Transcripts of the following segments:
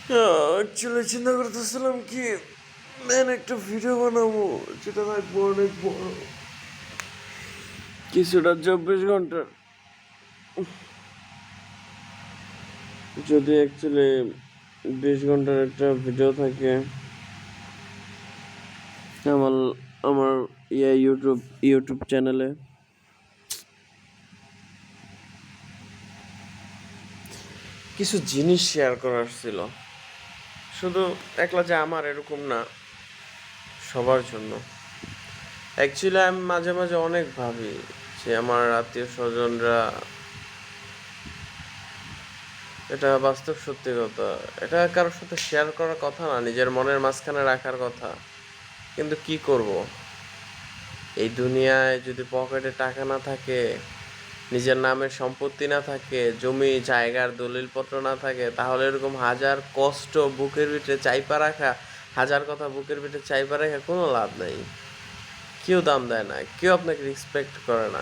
Actually চিন্তা করতেছিলাম কি মেন একটা ভিডিও বানাবো, যেটা থাকবো অনেক বড়, কিছুটা 24 ঘন্টার। যদি অ্যাকচুয়ালি 20 ঘন্টার একটা ভিডিও থাকে আমার আমার ইউটিউব চ্যানেলে, কিছু জিনিস শেয়ার করার ছিল। শুধু একলা যে আমার এরকম না, সবার জন্য। অ্যাকচুয়ালি আমি মাঝে মাঝে অনেক ভাবি যে আমার আত্মীয় স্বজনরা, এটা বাস্তব সত্যি কথা, এটা কারোর সাথে শেয়ার করার কথা না, নিজের মনের মাঝখানে রাখার কথা। কিন্তু কি করব, এই দুনিয়ায় যদি পকেটে টাকা না থাকে, নিজের নামের সম্পত্তি না থাকে, জমি জায়গার দলিলপত্র না থাকে, তাহলে এরকম হাজার কষ্ট বুকের ভিতরে চাইপা রাখা, হাজার কথা বুকের ভিতরে চাইপা রাখা কোনো লাভ নাই। কেউ দাম দেয় না, কেউ আপনাকে রেসপেক্ট করে না।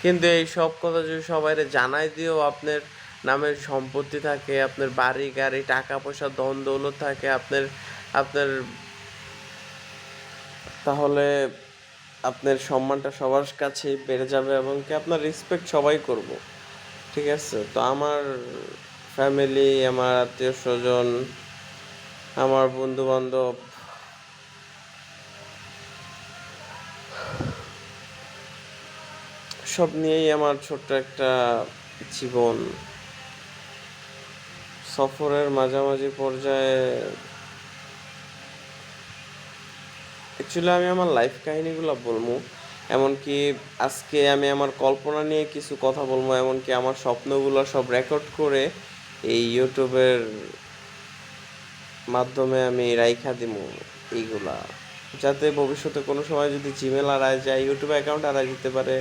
কিন্তু এই সব কথা যদি সবাইরে জানাই দিয়েও আপনার নামের সম্পত্তি থাকে, আপনার বাড়ি গাড়ি টাকা পয়সা ধন দৌলত থাকে, আপনার আপনার তাহলে আপনার সম্মানটা সবার কাছেই বেড়ে যাবে এবং কি আপনার রেসপেক্ট সবাই করব। ঠিক আছে? তো আমার ফ্যামিলি, আমার আত্মীয় স্বজন, আমার বন্ধু বান্ধব, সব নিয়েই আমার ছোট্ট একটা জীবন। সফরের মাঝামাঝি পর্যায়ে অ্যাকচুয়ালি আমি আমার লাইফ কাহিনীগুলো বলবো, এমনকি আজকে আমি আমার কল্পনা নিয়ে কিছু কথা বলবো, এমনকি আমার স্বপ্নগুলো সব রেকর্ড করে এই ইউটিউবের মাধ্যমে আমি রাইখা দিমু এইগুলা, যাতে ভবিষ্যতে কোনো সময় যদি জিমেল হারায় যায়, ইউটিউব অ্যাকাউন্ট হারায় যেতে পারে,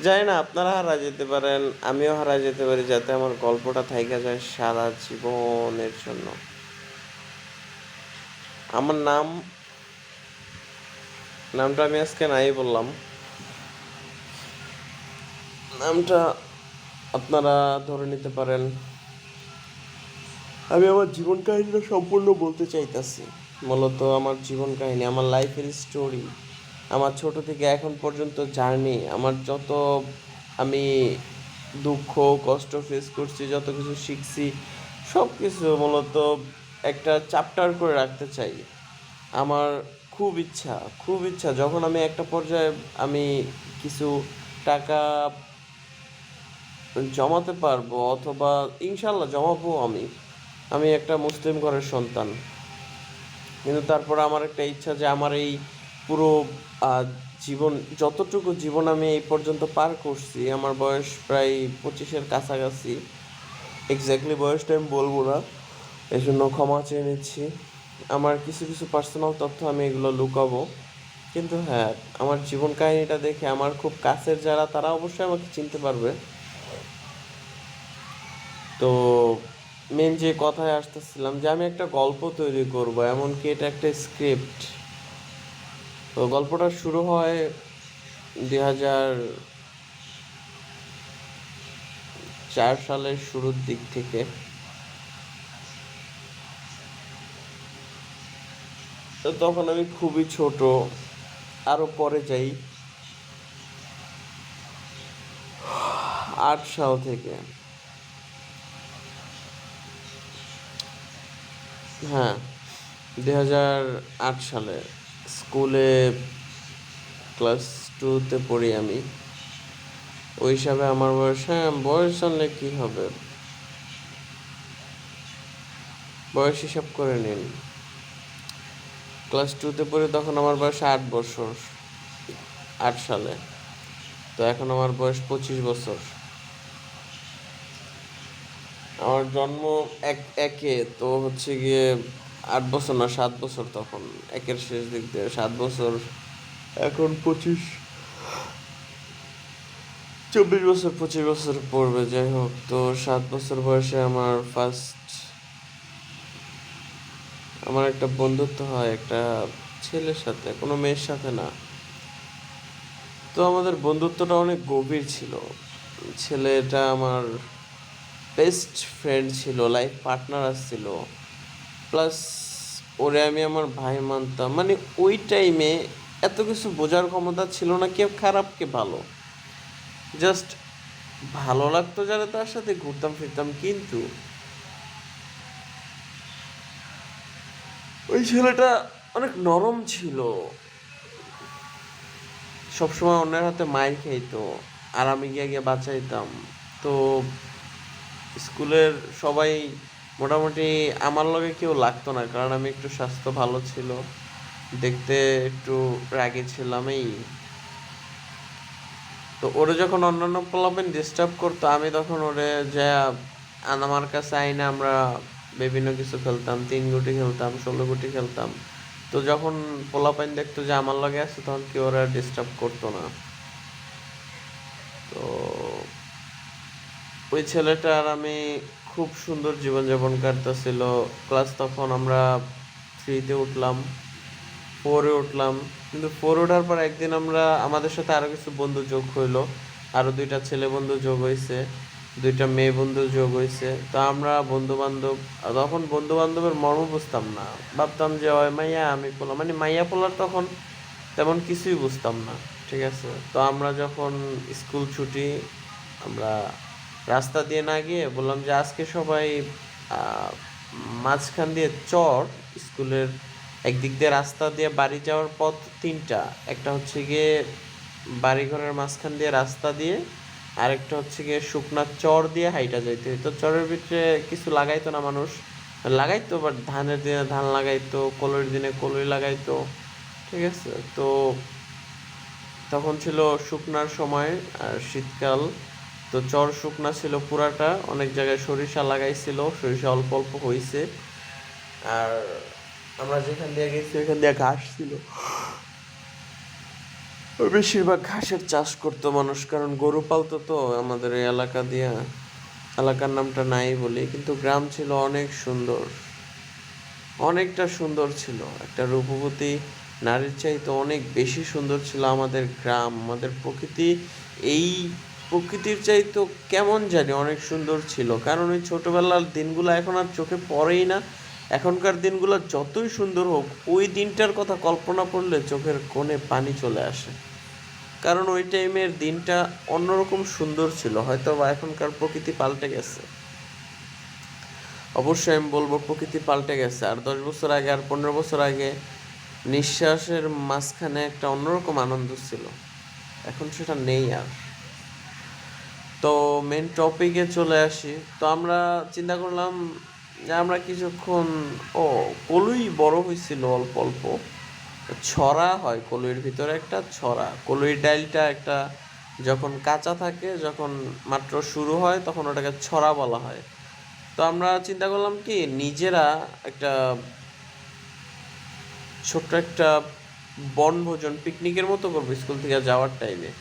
জানি না আপনারা হারায় যেতে পারেন, আমিও হারায় যেতে পারি, যাতে আমার গল্পটা থাইকা যায় সারা জীবনের জন্য। আমার নামটা আমি আজকে নাই বললাম, নামটা আপনারা ধরে নিতে পারেন। আমি আমার জীবন কাহিনীটা সম্পূর্ণ বলতে চাইতাছি। মূলত আমার জীবন কাহিনী, আমার লাইফের স্টোরি, আমার ছোট থেকে এখন পর্যন্ত জার্নি, আমার যত আমি দুঃখ কষ্ট ফেস করছি, যত কিছু শিখছি, সব কিছু মূলত একটা চ্যাপ্টার করে রাখতে চাই। আমার খুব ইচ্ছা যখন আমি একটা পর্যায়ে আমি কিছু টাকা জমাতে পারবো, অথবা ইনশাল্লাহ জমাবো। আমি একটা মুসলিম ঘরের সন্তান, কিন্তু তারপর আমার একটা ইচ্ছা যে আমার এই পুরো আহ, জীবন, যতটুকু জীবন আমি এই পর্যন্ত পার করছি, আমার বয়স প্রায় 25-এর কাছাকাছি, এক্স্যাক্টলি বয়সটা আমি বলবো না, এই জন্য ক্ষমা চেয়ে নিচ্ছি। আমার কিছু কিছু পার্সোনাল তথ্য আমি এগুলো লুকাবো, কিন্তু হ্যাঁ, আমার জীবন কাহিনীটা দেখে আমার খুব কাছের যারা, তারা অবশ্যই আমাকে চিনতে পারবে। তো মেন যে কথায় আসতেছিলাম, যে আমি একটা গল্প তৈরি করব, এমনকি এটা একটা স্ক্রিপ্ট। তো গল্পটা শুরু হয় 2004 সালের শুরুর দিক থেকে। তো তখন আমি খুবই ছোট, আরো পরে যাই 8 সাল থেকে। হ্যাঁ, 2008 সালে স্কুলে ক্লাস 2-তে পড়ি আমি। ওই হিসাবে আমার বয়স, হ্যাঁ বয়স জানলে কি হবে, বয়স হিসাব করে নিন। ক্লাস 2-তে পড়ি, তখন আমার বয়স 8 বছর, 8 সালে। তো এখন আমার বয়স 25 বছর। আমার জন্ম একে, তো হচ্ছে গিয়ে 8 বছর না 7 বছর, তখন একের শেষ দিক দিয়ে 7 বছর, এখন 24 বছর 25 বছর পড়বে, যাই হোক। তো 7 বছর বয়সে আমার একটা বন্ধুত্ব হয় একটা ছেলের সাথে, কোনো মেয়ের সাথে না। তো আমাদের বন্ধুত্বটা অনেক গভীর ছিল। ছেলেটা আমার বেস্ট ফ্রেন্ড ছিল, লাইফ পার্টনার ছিল। প্লাস ওরে আমি আমার ভাই মানতাম, মানে ওই টাইমে এত কিছু বোঝার ক্ষমতা ছিল না কে খারাপ কে ভালো, জাস্ট ভালো লাগতো যারা তার সাথে ঘুরতাম ফিরতাম। কিন্তু ওই ছেলেটা অনেক নরম ছিল, সবসময় অন্যের হাতে মাইর খাইতো আর আমি গিয়ে গিয়ে বাঁচাইতাম। তো স্কুলের সবাই মোটামুটি আমার লগে কেউ লাগতো না, কারণ আমি একটু স্বাস্থ্য ভালো ছিল, দেখতে একটু রাগী ছিলাম এই। তো ওরে যখন অন্যান্য পোলাপেন ডিস্টার্ব করতো আমি তখন ওরে যা আমার কাছে আইনে আমরা বিভিন্ন কিছু খেলতাম, 3 গুটি খেলতাম, 16 গুটি খেলতাম। তো যখন পোলাপাইন দেখতো যে আমার লগে আছে তখন কেউ ওরা ডিস্টার্ব করতো না। তো ওই ছেলেটা আর আমি খুব সুন্দর জীবনযাপন কাটতেছিল। ক্লাস তখন আমরা 3-তে উঠলাম, 4-এ উঠলাম। কিন্তু 4 ওঠার পর একদিন আমরা আমাদের সাথে আরো কিছু বন্ধু যোগ হইলো, আরো 2টা ছেলে বন্ধু যোগ হইছে, 2টা মেয়ে বন্ধু যোগ হইছে। তো আমরা বন্ধু বান্ধব, তখন বন্ধু বান্ধবের মর্ম বুঝতাম না, ভাবতাম যে ওই মাইয়া আমি পোলা, মানে মাইয়া পোলার তখন তেমন কিছুই বুঝতাম না। ঠিক আছে, তো আমরা যখন স্কুল ছুটি, আমরা রাস্তা দিয়ে না গিয়ে বললাম যে আজকে সবাই আহ, মাঝখান দিয়ে চর, স্কুলের একদিক দিয়ে রাস্তা দিয়ে বাড়ি যাওয়ার পথ 3টা, একটা হচ্ছে গিয়ে বাড়িঘরের মাঝখান দিয়ে রাস্তা দিয়ে, আরেকটা হচ্ছে গিয়ে শুকনা চর দিয়ে হাইটা যাইতে হইতো। চরের ভিতরে কিছু লাগাইতো না মানুষ, লাগাইতো বাট ধানের দিনে ধান লাগাইতো, কলইয়ের দিনে কলই লাগাইতো। ঠিক আছে, তো তখন ছিল শুকনার সময় আর শীতকাল। তো চর শুকনা ছিল পুরাটা, অনেক জায়গায় সরিষা লাগাইছিল, সরিষা অল্প অল্প হইছে। আর আমরা যেখান দিয়ে গেছি ওইখান দিয়ে ঘাস ছিল, বেশিরভাগ ঘাসের চাষ করতো মানুষ, কারণ গরু পালতো তো আমাদের এই এলাকা দিয়া। এলাকার নামটা নাই বলি, কিন্তু গ্রাম ছিল অনেক সুন্দর, অনেকটা সুন্দর ছিল। একটা রূপবতী নারীর চাইতে অনেক বেশি সুন্দর ছিল আমাদের গ্রাম, আমাদের প্রকৃতি। এই প্রকৃতির চাইতে কেমন জানি অনেক সুন্দর ছিল, কারণ ওই ছোটবেলার দিনগুলো এখন আর চোখে পড়েই না। এখনকার দিনগুলো যতই সুন্দর হোক, ওই দিনটার কথা কল্পনা করলে চোখের কোণে পানি চলে আসে, কারণ ওই টাইমের দিনটা অন্যরকম সুন্দর ছিল। হয়তো বা এখনকার প্রকৃতি পাল্টে গেছে, অবশ্যই আমি বলবো প্রকৃতি পাল্টে গেছে। আর 10 বছর আগে আর 15 বছর আগে নিঃশ্বাসের মাঝখানে একটা অন্যরকম আনন্দ ছিল, এখন সেটা নেই আর। তো মেন টপিকে চলে আসি। তো আমরা চিন্তা করলাম যে আমরা কিছুক্ষণ, ও কলুই বড় হয়েছিল অল্প অল্প, ছড়া হয় কলুইয়ের ভিতরে, একটা ছড়া, কলুই ডাইলটা একটা যখন কাঁচা থাকে, যখন মাত্র শুরু হয় তখন ওটাকে ছড়া বলা হয়। তো আমরা চিন্তা করলাম কি নিজেরা একটা ছোট্ট একটা বনভোজন পিকনিকের মতো করবো স্কুল থেকে যাওয়ার টাইমে।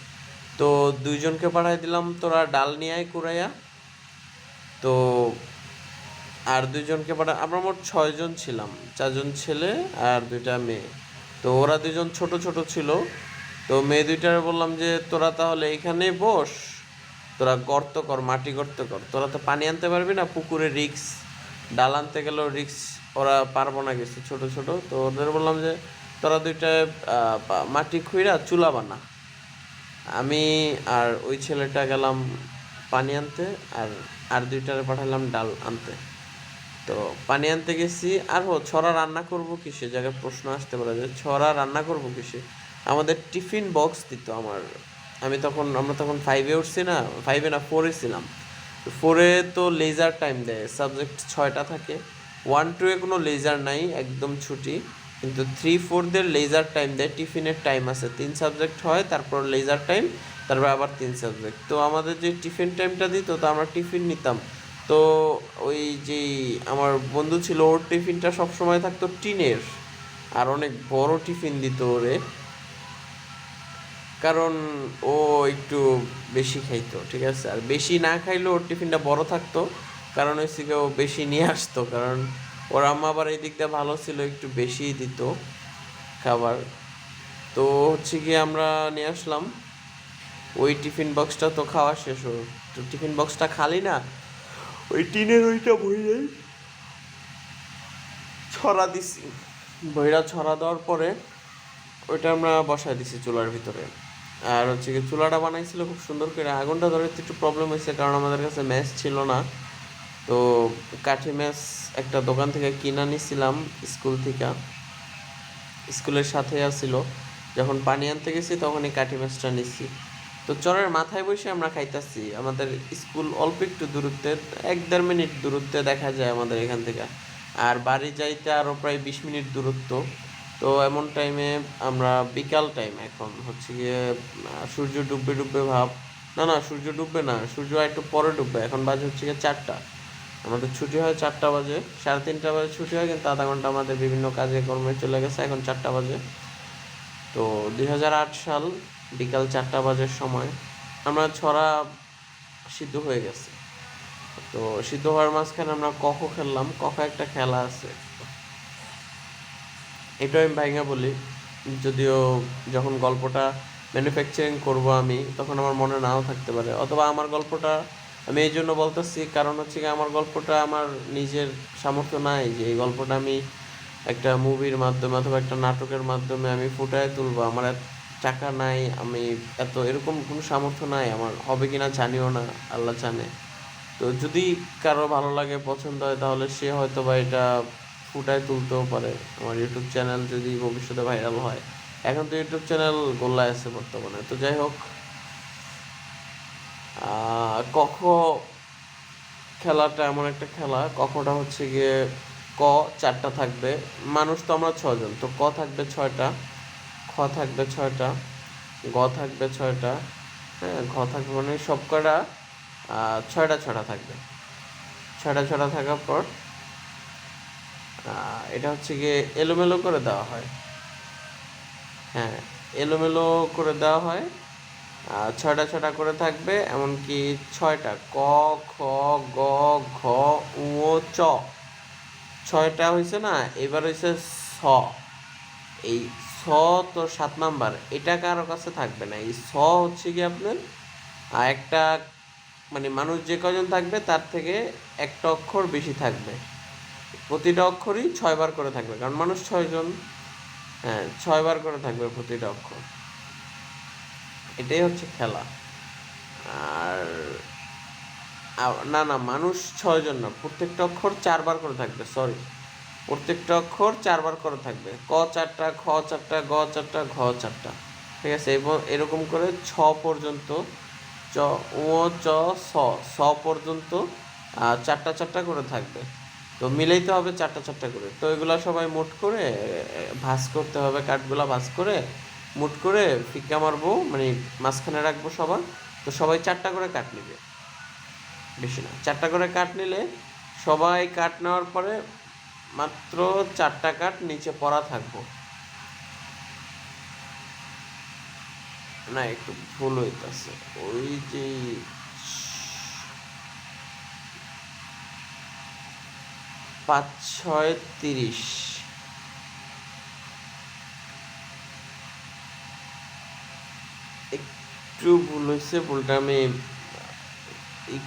তো 2জনকে পাঠাই দিলাম, তোরা ডাল নিয়ে আয় কুড়াইয়া। তো আর 2জনকে আমরা মোট 6জন ছিলাম, 4জন ছেলে আর 2টা মেয়ে। তো ওরা 2জন ছোট ছোট ছিল। তো মেয়ে 2টারে বললাম যে তোরা তাহলে এখানে বস, তোরা গর্ত কর, মাটি গর্ত কর, তোরা তো পানি আনতে পারবি না, পুকুরে রিক্স, ডাল আনতে গেলেও রিক্স, ওরা পারবো না কিছু, ছোট ছোট। তো ওদের বললাম যে তোরা 2টা মাটি খুইরা চুলা বানা। আমি আর ওই ছেলেটা গেলাম পানি আনতে, আর আর 2টারে পাঠালাম ডাল আনতে। তো পানি আনতে গেছি, আর ছড়া রান্না করব কিসে, জায়গায় প্রশ্ন আসতে পারে যে ছড়া রান্না করব কিসে। আমাদের টিফিন বক্স দিত আমরা তখন 5-এ উঠছি না, 5-এ না 4-এ ছিলাম। 4-এ তো লেজার টাইম দেয়, সাবজেক্ট 6টা থাকে। 1-2-এ কোনো লেজার নাই, একদম ছুটি। কিন্তু 3-4দের লেজার টাইম দেয়, টিফিনের টাইম আছে, 3 সাবজেক্ট হয়, তারপর লেজার টাইম, তারপর আবার 3 সাবজেক্ট। তো আমাদের যে টিফিন টাইমটা দিত, তো আমরা টিফিন নিতাম। তো ওই যেই আমার বন্ধু ছিল, ওর টিফিনটা সবসময় থাকতো টিনের, আর অনেক বড় টিফিন দিত ওরে, কারণ ও একটু বেশি খাইতো। ঠিক আছে, আর বেশি না খাইলেও ওর টিফিনটা বড় থাকতো, কারণ হচ্ছে কি ও বেশি নিয়ে আসতো, কারণ ওর আম্মা আবার এই দিকটা ভালো ছিল, একটু বেশিই দিত খাবার। তো হচ্ছে গিয়ে আমরা নিয়ে আসলাম ওই টিফিন বক্সটা, তো খাওয়া শেষ ওর, তো টিফিন বক্সটা খালি না, ওই টিনের ওইটা ভরে যায়, ছড়া দিছি, বইরা ছড়া দেওয়ার পরে ওইটা আমরা বসায় দিছি চুলার ভিতরে। আর হচ্ছে কি চুলাটা বানাইছিল খুব সুন্দর করে, আগুনটা ধরে একটু প্রবলেম হয়েছে কারণ আমাদের কাছে ম্যাচ ছিল না। তো কাঠি ম্যাচ একটা দোকান থেকে কিনা নিছিলাম, স্কুল থেকে, স্কুলের সাথে আসছিল। যখন পানি আনতে গেছি তখন এই কাঠি মাছটা নিছি। তো চরের মাথায় বসে আমরা খাইতাছি, আমাদের স্কুল অল্প একটু দূরত্বে, 1-1.5 মিনিট দূরত্বে দেখা যায় আমাদের এখান থেকে, আর বাড়ি যাইতে আরও প্রায় 20 মিনিট দূরত্ব। তো এমন টাইমে আমরা বিকাল টাইম, এখন হচ্ছে গিয়ে সূর্য ডুববে ডুববে ভাব, না না সূর্য ডুববে না, সূর্য একটু পরে ডুববে, এখন বাজে হচ্ছে গিয়ে 4টা। আমাদের ছুটি হয় 4টা বাজে, 3:30 বাজে ছুটি হয়, কিন্তু আধা ঘন্টা আমাদের বিভিন্ন কাজে কর্মে চলে গেছে, এখন 4টা বাজে। তো 2008 সাল, বিকাল 4টা বাজের সময় আমরা ছড়া সিদ্ধ হয়ে গেছে। তো সিদ্ধ হওয়ার মাঝখানে আমরা কখো খেললাম, কখো একটা খেলা আছে, এটাও আমি ভাইঙ্গা বলি। যদিও যখন গল্পটা ম্যানুফ্যাকচারিং করব আমি, তখন আমার মনে নাও থাকতে পারে, অথবা আমার গল্পটা আমি এই জন্য বলতেছি কারণ হচ্ছে কি আমার গল্পটা আমার নিজের সামর্থ্য নাই যে এই গল্পটা আমি একটা মুভির মাধ্যমে অথবা একটা নাটকের মাধ্যমে আমি ফুটায় তুলবো। আমার টাকা নাই, আমি এত এরকম কোনো সামর্থ্য নাই, আমার হবে কিনা জানিও না, আল্লাহ জানে। তো যদি কারো ভালো লাগে, পছন্দ হয়, তাহলে সে হয়তো বা এটা ফুটায় তুলতেও পারে। আমার ইউটিউব চ্যানেল যদি ভবিষ্যতে ভাইরাল হয়, এখন তো ইউটিউব চ্যানেল গোল্লায় আছে বর্তমানে। তো যাই হোক, কখ খেলাটা এমন একটা খেলা, কখটা হচ্ছে গিয়ে ক 4টা থাকবে, মানুষ তো আমরা 6 জন, তো ক থাকবে 6টা, খ থাকবে 6টা, গ থাকবে 6টা, হ্যাঁ ঘ থাকবে, মানে সব কটা 6টা 6টা থাকবে। 6টা 6টা থাকার পর এটা হচ্ছে গিয়ে এলোমেলো করে দেওয়া হয়, হ্যাঁ এলোমেলো করে দেওয়া হয়। 6টা 6টা করে থাকবে, এমনকি 6টা ক, খ, গ, ঘ, উ, চ, 6টা হয়েছে না, এবার হয়েছে ছ। এই ছ তো 7 নাম্বার, এটা কারো কাছে থাকবে না। এই ছ হচ্ছে কি আপনার একটা, মানে মানুষ যে কজন থাকবে তার থেকে একটা অক্ষর বেশি থাকবে, প্রতিটা অক্ষরই 6বার করে থাকবে, কারণ মানুষ 6 জন, হ্যাঁ 6বার করে থাকবে প্রতিটা অক্ষর। এটাই হচ্ছে খেলা। আর না না, মানুষ 6 জন না, প্রত্যেকটা অক্ষর 4বার করে থাকবে, সরি, প্রত্যেকটা অক্ষর 4বার করে থাকবে। ক 4টা, খ 4টা, গ 4টা, ঘ 4টা, ঠিক আছে। এবং এরকম করে 6 পর্যন্ত, চ, ও, চ, স, স পর্যন্ত 4টা 4টা করে থাকবে। তো মিলাইতে হবে 4টা 4টা করে। তো এগুলা সবাই মোট করে ভাঁজ করতে হবে, কাঠগুলা ভাঁজ করে মোট করে ফিক্কা মারবো, মানে মাঝখানে রাখবো সবার। তো সবাই 4টা করে কাঠ নেবে, বেশি না, 4টা করে কাঠ নিলে সবাই কাঠ নেওয়ার পরে মাত্র 4টা কাঠ নিচে পড়া থাকবো। না একটু ভুল হইতেছে, ওই যে 5 6 30, একটু ভুল হয়েছে, ভুলটা আমি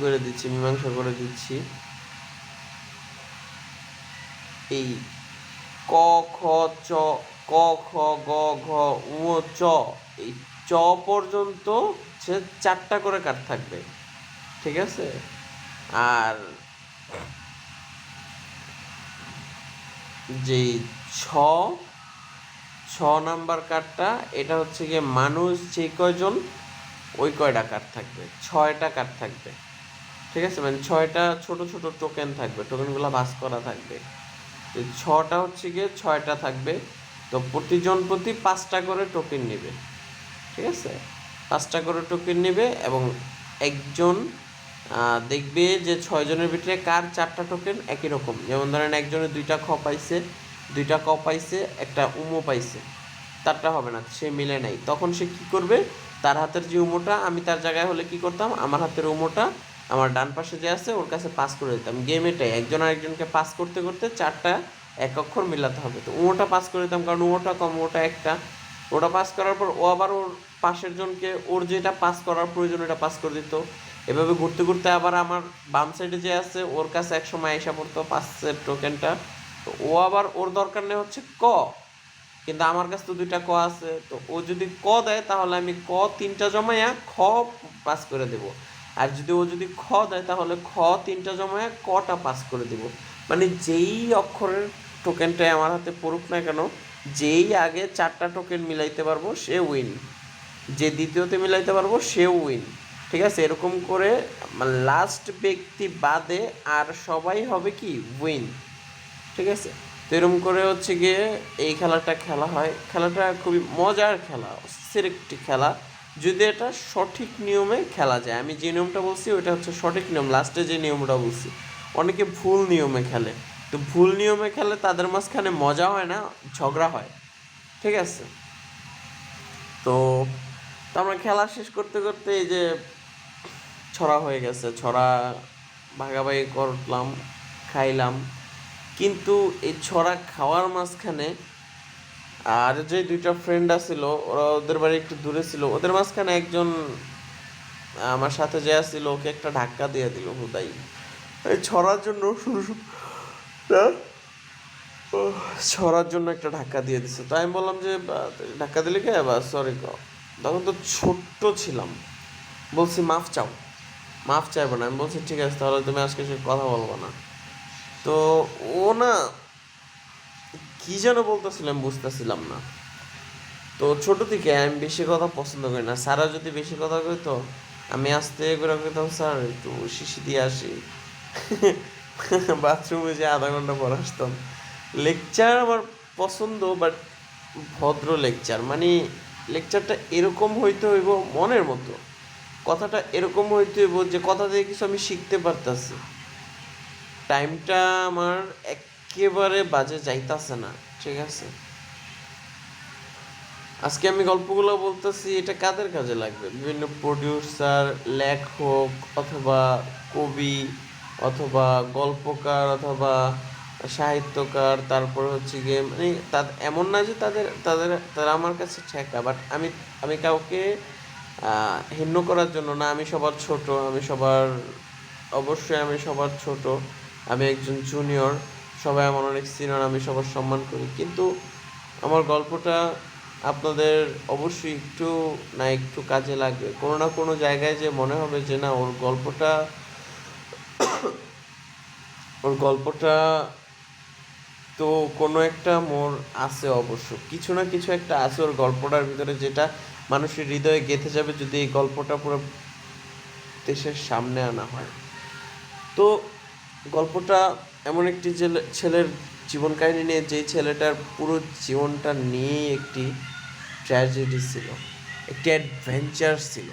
করে দিচ্ছি, মীমাংসা করে দিচ্ছি। এই ক খ চ, ক খ গ ঘ উ চ, এই চ পর্যন্ত সে 4টা করে কাঠ থাকবে, ঠিক আছে। আর যেই ছ, 6 নাম্বার কাঠটা, এটা হচ্ছে গিয়ে মানুষ যে কয়জন ওই কয়টা কাঠ থাকবে, 6টা কাঠ থাকবে, ঠিক আছে। মানে 6টা ছোট ছোট টোকেন থাকবে, টোকেনগুলো ভাঁজ করা থাকবে। 6টা হচ্ছে গিয়ে 6টা থাকবে। তো প্রতিজন প্রতি 5টা করে টোকেন নেবে, ঠিক আছে, 5টা করে টোকেন নেবে। এবং একজন দেখবে যে 6 জনের ভিতরে কার 4টা টোকেন একই রকম, যেমন ধরেন একজনের 2টা খ পাইছে, 2টা ক পাইছে, একটা উমো পাইছে, তারটা হবে না, সে মিলে নাই। তখন সে কি করবে, তার হাতের যে উমোটা, আমি তার জায়গায় হলে কি করতাম, আমার হাতের উমোটা আমার ডান পাশে যে আছে ওর কাছে পাস করে দিতাম। গেম এটাই, একজন আরেকজনকে পাস করতে করতে 4টা এক অক্ষর মিলাতে হবে। তো উমোটা পাস করে দিতাম, কারণ উমোটা কম, ওটা একটা, ওটা পাস করার পর ও আবার ওর পাশের জনকে ওর যেটা পাস করার প্রয়োজন ওটা পাস করে দিত। এভাবে ঘুরতে ঘুরতে আবার আমার বাম সাইডে যে আছে ওর কাছে এক সময় এসে পড়তো পাসের টোকেনটা, তো ও আবার ওর দরকার নেই হচ্ছে ক, কিন্তু আমার কাছে তো দুইটা ক আছে, তো ও যদি ক দেয় তাহলে আমি ক তিনটা জমাইয়া খ পাস করে দেব, আর যদি খ দেয় তাহলে খ তিনটা জমাইয়া কটা পাস করে দেব। মানে যেই অক্ষরের টোকেনটাই আমার হাতে পড়ুক না কেন, যেই আগে চারটা টোকেন মিলাইতে পারবো সে উইন, যে দ্বিতীয়তে মিলাইতে পারবো সেও উইন। ঠিক আছে, এরকম করে লাস্ট ব্যক্তি বাদে আর সবাই হবে কি উইন। ঠিক আছে, তো এরকম করে হচ্ছে গিয়ে এই খেলাটা খেলা হয়। খেলাটা খুবই মজার খেলা, অস্থির একটি খেলা, যদি এটা সঠিক নিয়মে খেলা যায়। আমি যে নিয়মটা বলছি ওইটা হচ্ছে সঠিক নিয়ম, লাস্টে যে নিয়মটা বলছি। অনেকে ভুল নিয়মে খেলে, তো ভুল নিয়মে খেলে তাদের মাঝখানে মজা হয় না, ঝগড়া হয়। ঠিক আছে, তো তো আমরা খেলা শেষ করতে করতে এই যে ছড়া হয়ে গেছে, ছড়া ভাগাভাগি করলাম, খাইলাম। কিন্তু এই ছড়া খাওয়ার মাঝখানে আর যে দুইটা ফ্রেন্ড আছিল, ওরা ওদের বাড়ি একটু দূরে ছিল, ওদের মাঝখানে একজন আমার সাথে যে আসছিল ওকে একটা ধাক্কা দিয়ে দিল হুদাই, এই ছড়ার জন্য শুরু ছড়ার জন্য একটা ধাক্কা দিয়ে দিছে। তো আমি বললাম যে ধাক্কা দিলে কে, বা সরি, তখন তো ছোট্ট ছিলাম, বলছি মাফ চাও। মাফ চাইবো না, আমি বলছি ঠিক আছে তাহলে তুমি আজকে সে কথা বলবো না। তো ও না কি যেন বলতেছিল আমি বুঝতেছিলাম না। তো ছোট থেকে আমি বেশি কথা পছন্দ করি না, স্যারা যদি বেশি কথা কইতো আমি আস্তে করে কইতাম স্যার একটু শিশি দিয়ে আসি, বাথরুমে যে আধা ঘন্টা পর আসতাম। লেকচার আমার পছন্দ, বাট ভদ্র লেকচার, মানে লেকচারটা এরকম হইতে হইব মনের মতো, কথাটা এরকম হইতে হইব যে কথা থেকে কিছু আমি শিখতে পারতাছি। টাইমটা আমার একেবারে বাজে যাইতাছে না। ঠিক আছে, আজকে আমি গল্পগুলো বলতেছি, এটা কাদের কাজে লাগবে? বিভিন্ন প্রডিউসার, লেখক, অথবা কবি, অথবা গল্পকার, অথবা সাহিত্যকার, তারপর হচ্ছে গিয়ে মানে এমন না যে তারা আমার কাছে ঠেকা, বাট আমি কাউকে হিন্ন করার জন্য না, আমি সবার ছোট, অবশ্যই আমি সবার ছোট, আমি একজন জুনিয়র, সবাই আমার অনেক সিনিয়র, আমি সবার সম্মান করি, কিন্তু আমার গল্পটা আপনাদের অবশ্যই একটু না একটু কাজে লাগবে, কোনো না কোনো জায়গায় যে মনে হবে যে না ওর গল্পটা তো কোনো একটা মোড় আছে, অবশ্য কিছু না কিছু একটা আছে ওর গল্পটার ভিতরে, যেটা মানুষের হৃদয়ে গেঁথে যাবে যদি এই গল্পটা পুরো দেশের সামনে আনা হয়। তো গল্পটা এমন একটি ছেলের জীবন কাহিনী নিয়ে, যেই ছেলেটার পুরো জীবনটা নিয়েই একটি ট্র্যাজেডি ছিল, একটি অ্যাডভেঞ্চার ছিল।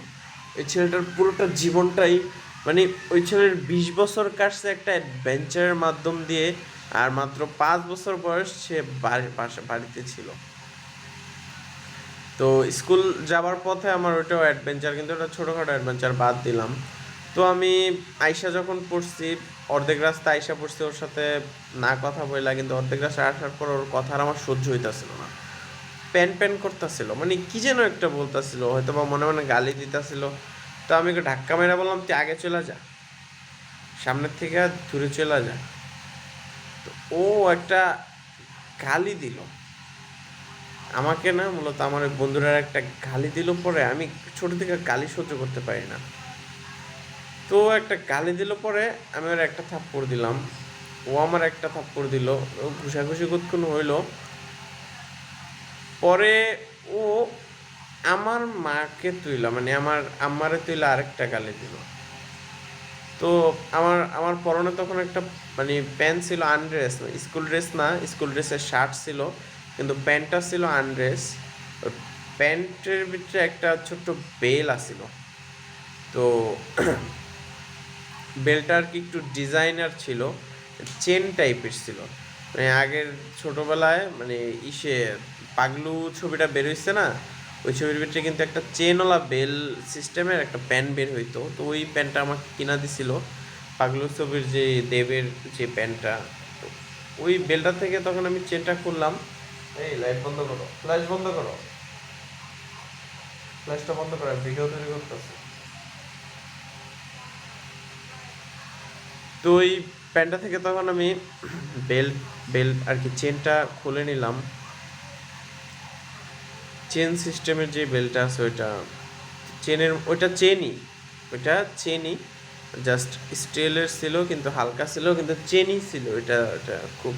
এই ছেলেটার পুরোটা জীবনটাই মানে ওই ছেলের 20 বছর কাটছে একটা অ্যাডভেঞ্চারের মাধ্যম দিয়ে, আর মাত্র 5 বছর বয়স সে বাড়িতে ছিল। তো স্কুল যাবার পথে আমার ওইটাও অ্যাডভেঞ্চার, কিন্তু ওটা ছোটোখাটো অ্যাডভেঞ্চার বাদ দিলাম। তো আমি আয়শা যখন পড়ছি, অর্ধেক রাস্তা আয়শা পড়ছি ওর সাথে না কথা বললা, কিন্তু অর্ধেক রাস্তা আসার পর ওর কথা আর আমার সহ্য হইতাছিল না, প্যান প্যান করতেছিল, মানে কি যেন একটা বলতেছিল, হয়তো বা মনে মনে গালি দিতেছিল। তো আমি ওকে ধাক্কা মেরে বললাম তুই আগে চলে যা, সামনের থেকে দূরে চলে যা। তো ও একটা গালি দিল আমাকে, না মূলত আমার ওই বন্ধুরা একটা গালি দিল। পরে আমি ছোট থেকে গালি সহ্য করতে পারি না, তো একটা গালি দিল, পরে আমি ওর একটা থাপ্পড় দিলাম, ও আমার একটা থাপ্পড় দিল, ও ঘুষাঘুষি কতক্ষণ হইলো। পরে ও আমার মাকে তুইলা, মানে আমার আম্মারে তুইলা আরেকটা গালি দিল। তো আমার আমার পরনে তখন একটা মানে প্যান্ট ছিল আনড্রেস, স্কুল ড্রেস না, স্কুল ড্রেসের শার্ট ছিল, কিন্তু প্যান্টটা ছিল আনড্রেস। ওই প্যান্টের ভিতরে একটা ছোট্ট বেল আছিল। তো বেলটা আর কি একটু ডিজাইনার ছিল, চেন টাইপের ছিল, মানে আগের ছোটবেলায় মানে ইসে পাগলু ছবিটা বের হইছে না, ওই ছবির ভিতরে কিন্তু একটা চেনওয়ালা বেল সিস্টেমের একটা প্যান্ট বের হইতো। তো ওই প্যান্টটা আমাকে কিনা দিছিল, পাগলু ছবির যে দেবের যে প্যান্টটা। তো ওই বেলটা থেকে তখন আমি চেনটা খুললাম। এই লাইট বন্ধ করো, ফ্ল্যাশ বন্ধ করো, ফ্ল্যাশটা বন্ধ করো, ভিডিও তৈরি করতেছে। তো ওই প্যান্টটা থেকে তখন আমি বেল্ট বেল্ট আর কি চেনটা খুলে নিলাম। চেন সিস্টেমের যে বেল্টটা আছে ওইটা চেনই জাস্ট স্টিলের ছিল, কিন্তু হালকা ছিল, কিন্তু চেনই ছিল। এটা খুব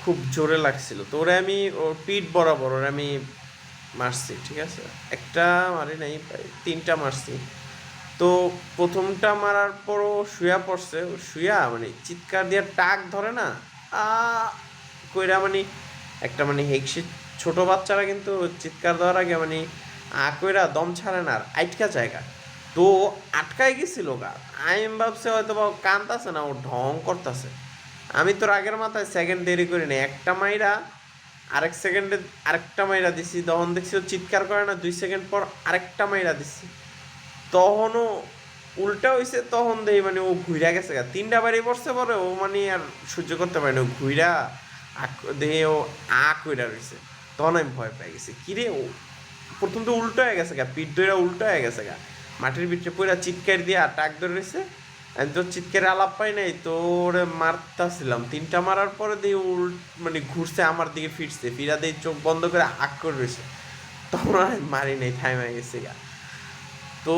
খুব জোরে লাগছিল। তো ওরে আমি ওর পিঠ বরাবর ওরে আমি মারছি, ঠিক আছে? একটা মারি নাই, প্রায় 3টা মারছি। তো প্রথমটা মারার পরও শুয়া পড়ছে, ও শুয়া মানে চিৎকার দিয়ে টাক ধরে না, আ কইরা মানে একটা মানে হেকসি ছোট বাচ্চারা কিন্তু চিৎকার দেওয়ার আগে মানে কইরা দম ছাড়ে না, আর আটকা জায়গা। তো আটকাই গেছিল গা। আমি ভাবছি হয়তো বা কানতাছে না, ও ঢং করতেছে। আমি তো রাগের মাথায় সেকেন্ড দেরি করি না, একটা মাইরা আরেক সেকেন্ডে আরেকটা মাইরা দিছি। তখন দেখছি ও চিৎকার করে না, 2 সেকেন্ড পর আরেকটা মাইরা দিছি। তখনও উল্টা হইছে, তখন দেই মানে ও ঘুইরা গেছে গা। 3টা বাড়ি পড়ছে পরে ও মানে আর সহ্য করতে পারে না, ও ঘুইরা দেহে ও কইরা রইছে। তখন আমি ভয় পেয়ে গেছি, কিরে ও প্রথম তো উল্টো হয়ে গেছে গা, পিঠ ধরে উল্টো হয়ে গেছে গা, মাটির ভিতরে পুরা চিৎকার দিয়ে টাক ধরে রয়েছে। আমি তো চিৎকারে আলাপ পাই নাই, তো ওরে মারতাছিলাম। 3টা মারার পরে দিয়ে মানে ঘুরছে আমার দিকে, ফিরছে, ফিরা দিয়ে চোখ বন্ধ করে করে রয়েছে। তখন আর আমি মারি নাই, থাইমা গেছে গা। তো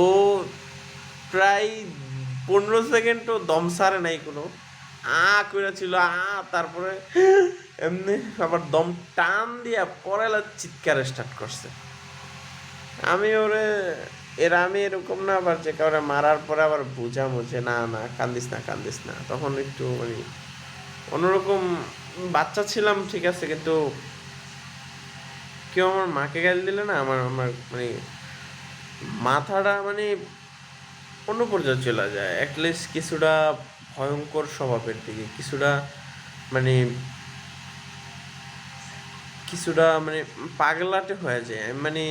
প্রায় 15 সেকেন্ডও দম সারে নাই কোনো, কইরা ছিল। তারপরে এমনি আবার দম টান দিয়া পরেলা চিৎকার স্টার্ট করছে। আমি ওরে আমি এরকম না আবার যে কাউরে মারার পরে আবার বুঝামো যে না না কান্দিস না কান্দিস না। তখন একটু মানে অন্যরকম বাচ্চা ছিলাম, ঠিক আছে, কিন্তু কেউ আমার মাকে গালি দিলে না আমার আমার মানে মাথাটা মানে অন্য পর্যায়ে চলে যায়, অ্যাটলিস্ট কিছুটা ভয়ঙ্কর স্বভাবের দিকে, মানে কিছুটা মানে পাগলাটে হয়ে যায়। মানে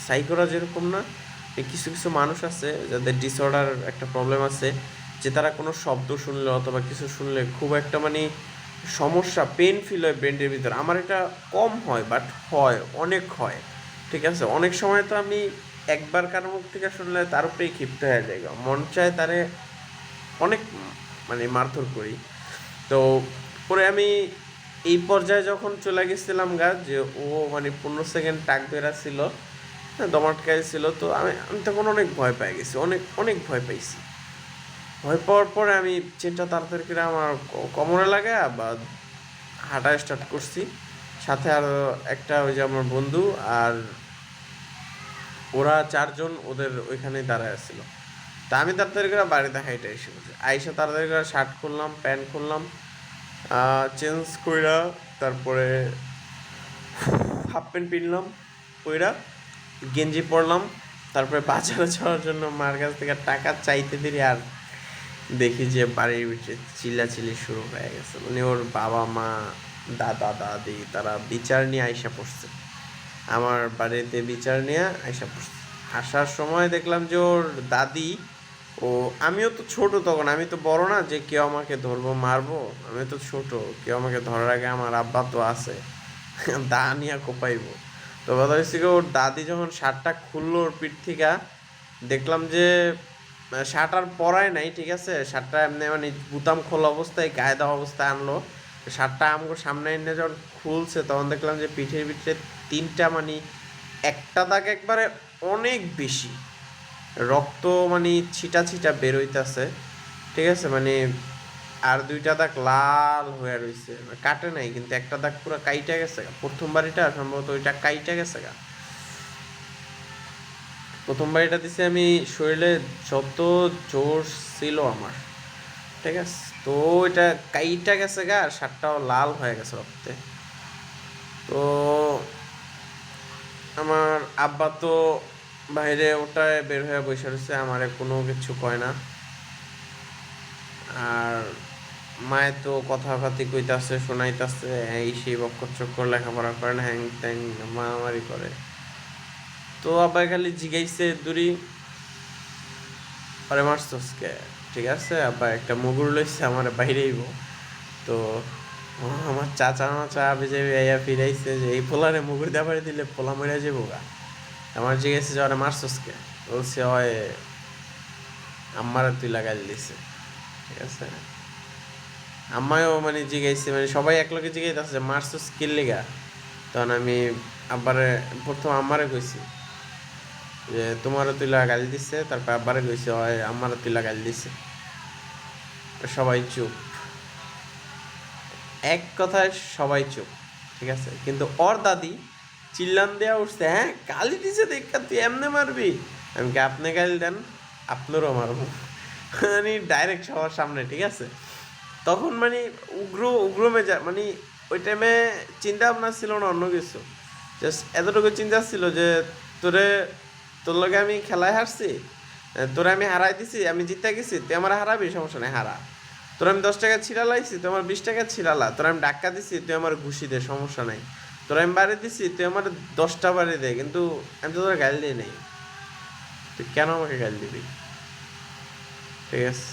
সাইকোরা যেরকম না, কিছু কিছু মানুষ আছে যাদের ডিসঅর্ডার একটা প্রবলেম আছে, যে তারা কোনো শব্দ শুনলে অথবা কিছু শুনলে খুব একটা মানে সমস্যা, পেন ফিল হয় ব্রেনের ভিতর। আমার এটা কম হয়, বাট হয়, অনেক হয়, ঠিক আছে? অনেক সময় তো আমি একবার কারোর মুখ থেকে শুনলে তার উপরেই ক্ষিপ্ত হয়ে যায়, মন চায় তারে অনেক মানে মারধর করি। তো পরে আমি এই পর্যায়ে যখন চলে গেছিলাম গা, যে ও মানে 15 সেকেন্ড টাক ধরা ছিল, দম আটকাই ছিল, তো আমি আমি তখন অনেক ভয় পেয়ে গেছি, অনেক অনেক ভয় পাইছি। ভয় পাওয়ার পরে আমি চেনটা তাড়াতাড়ি করে আমার কোমরে লাগায় বা হাঁটা স্টার্ট করছি। সাথে আর একটা ওই যে আমার বন্ধু আর ওরা 4জন ওদের ওইখানেই দাঁড়ায় আসছিল। তা আমি তাড়াতাড়ি করে বাড়িতে হাইটে এসে বলছি, আইসা তাড়াতাড়ি করে শার্ট খুললাম, প্যান্ট খুললাম, চেঞ্জ কইরা তারপরে হাফ প্যান্ট পিনলাম, পইরা গেঞ্জি পরলাম। তারপরে বাজারে যাওয়ার জন্য মার কাছ থেকে টাকা চাইতে দিই, আর দেখি যে বাড়ির ভিতরে চিল্লাচিল্লি শুরু হয়ে গেছে। মানে ওর বাবা মা, দাদা দাদি তারা বিচার নিয়ে আইসা পড়ছে, আমার বাড়িতে বিচার নিয়ে আইসা পড়ছে। আসার সময় দেখলাম যে ওর দাদি, ও আমিও তো ছোট তখন, আমি তো বড় না যে কেউ আমাকে ধরবো মারবো, আমি তো ছোট, কেউ আমাকে ধরার আগে আমার আব্বা তো আছে, দা নিয়ে কোপাইবো। তো কথা হচ্ছে কি, ওর দাদি যখন শার্টটা খুললো ওর পিঠ থেকে, দেখলাম যে শার্ট আর পরায় নাই, ঠিক আছে, শার্টটা এমনি মানে বুতাম খোলা অবস্থায় গায়ে দেওয়া অবস্থায় আনলো। শার্টটা আমাকে সামনে এনে যখন খুলছে, তখন দেখলাম যে পিঠের ভিতরে 3টা মানে একটা দাগ একবারে অনেক বেশি রক্ত মানে ছিটা ছিটা বের হইতাছে, ঠিক আছে, মানে আর 2টা দাগ লাল হয়ে রইছে, কাটে নাই, কিন্তু একটা দাগ পুরো কাইটা গেছে গা। প্রথম বাড়িটা সম্ভবত ওইটা কাইটা গেছে গা। প্রথম বাড়িটা দিছি আমি, শরীরে যত জোর ছিল আমার, ঠিক আছে, তো ওইটা কাইটা গেছে গা, আর শার্টটাও লাল হয়ে গেছে রক্তে। তো আমার আব্বা তো বাইরে ওটায় বের হয়ে বসে রয়েছে, আমারে কোনো কিছু কয় না। আর মায়ে তো কথাবার্তি কইতাছে, শোনাইতাছে, এই সেই বক্কর চক্কর, লেখাপড়া করে না, হ্যাং ত্যাং মারামারি করে। তো আব্বাই খালি জিগাইছে দূরি, আরে মারছস কে? ঠিক আছে, আব্বা একটা মুগুর লইছে আমার বাইরেইব। তো আমার চাচা মাচা বেজে আইয়া ফিরাইছে যে এই পোলারে মুগুর দিয়ে বাড়ি দিলে পোলা মরে যাবো গা। আমার জিজ্ঞেস যে আরে মারছস কে? বলছে হয় আম্মারা তুই লাগাই দিছে, ঠিক আছে। আম্মাও মানে জিগাইছে, মানে সবাই একলগে জিগাইতেছে যে মারছো স্কিল লেগা। তখন আমি আব্বারে প্রথম আম্মারে কইছি যে তোমারও তুইলা গালি দিচ্ছে, তারপর আব্বারে কইছে হয় আমারও তুইলা গালি দিচ্ছে। সবাই চুপ, এক কথায় সবাই চুপ, ঠিক আছে। কিন্তু ওর দাদি চিল্লান দেয়া উঠছে, হ্যাঁ গালি দিছে দেখা তুই এমনি মারবি। আমি কি আপনি গালি দেন, আপনারও মারবো। মানে ডাইরেক্ট সবার সামনে, ঠিক আছে। তখন মানে উগ্র উগ্র মেজা, মানে ওই টাইমে চিন্তা ভাবনা ছিল না অন্য কিছু, জাস্ট এতটুকু চিন্তা ছিল যে তোরে, তোর লগে আমি খেলায় হারছি, তোরে আমি হারাই দিছি, আমি জিতে গেছি, তুই আমার হারাবি, সমস্যা নেই হারা। তোর আমি 10 টাকা ছিড়ালাইছি, তুই আমার 20 টাকা ছিড়ালা। তোর আমি ডাক্কা দিছি, তুই আমার ঘুষি দে, সমস্যা নাই। তোর আমি বাড়ি দিছি, তুই আমার 10টা বাড়ি দে, কিন্তু আমি তো তোর গালি দিই নাই, তুই কেন আমাকে গালি দিবি, ঠিক আছে।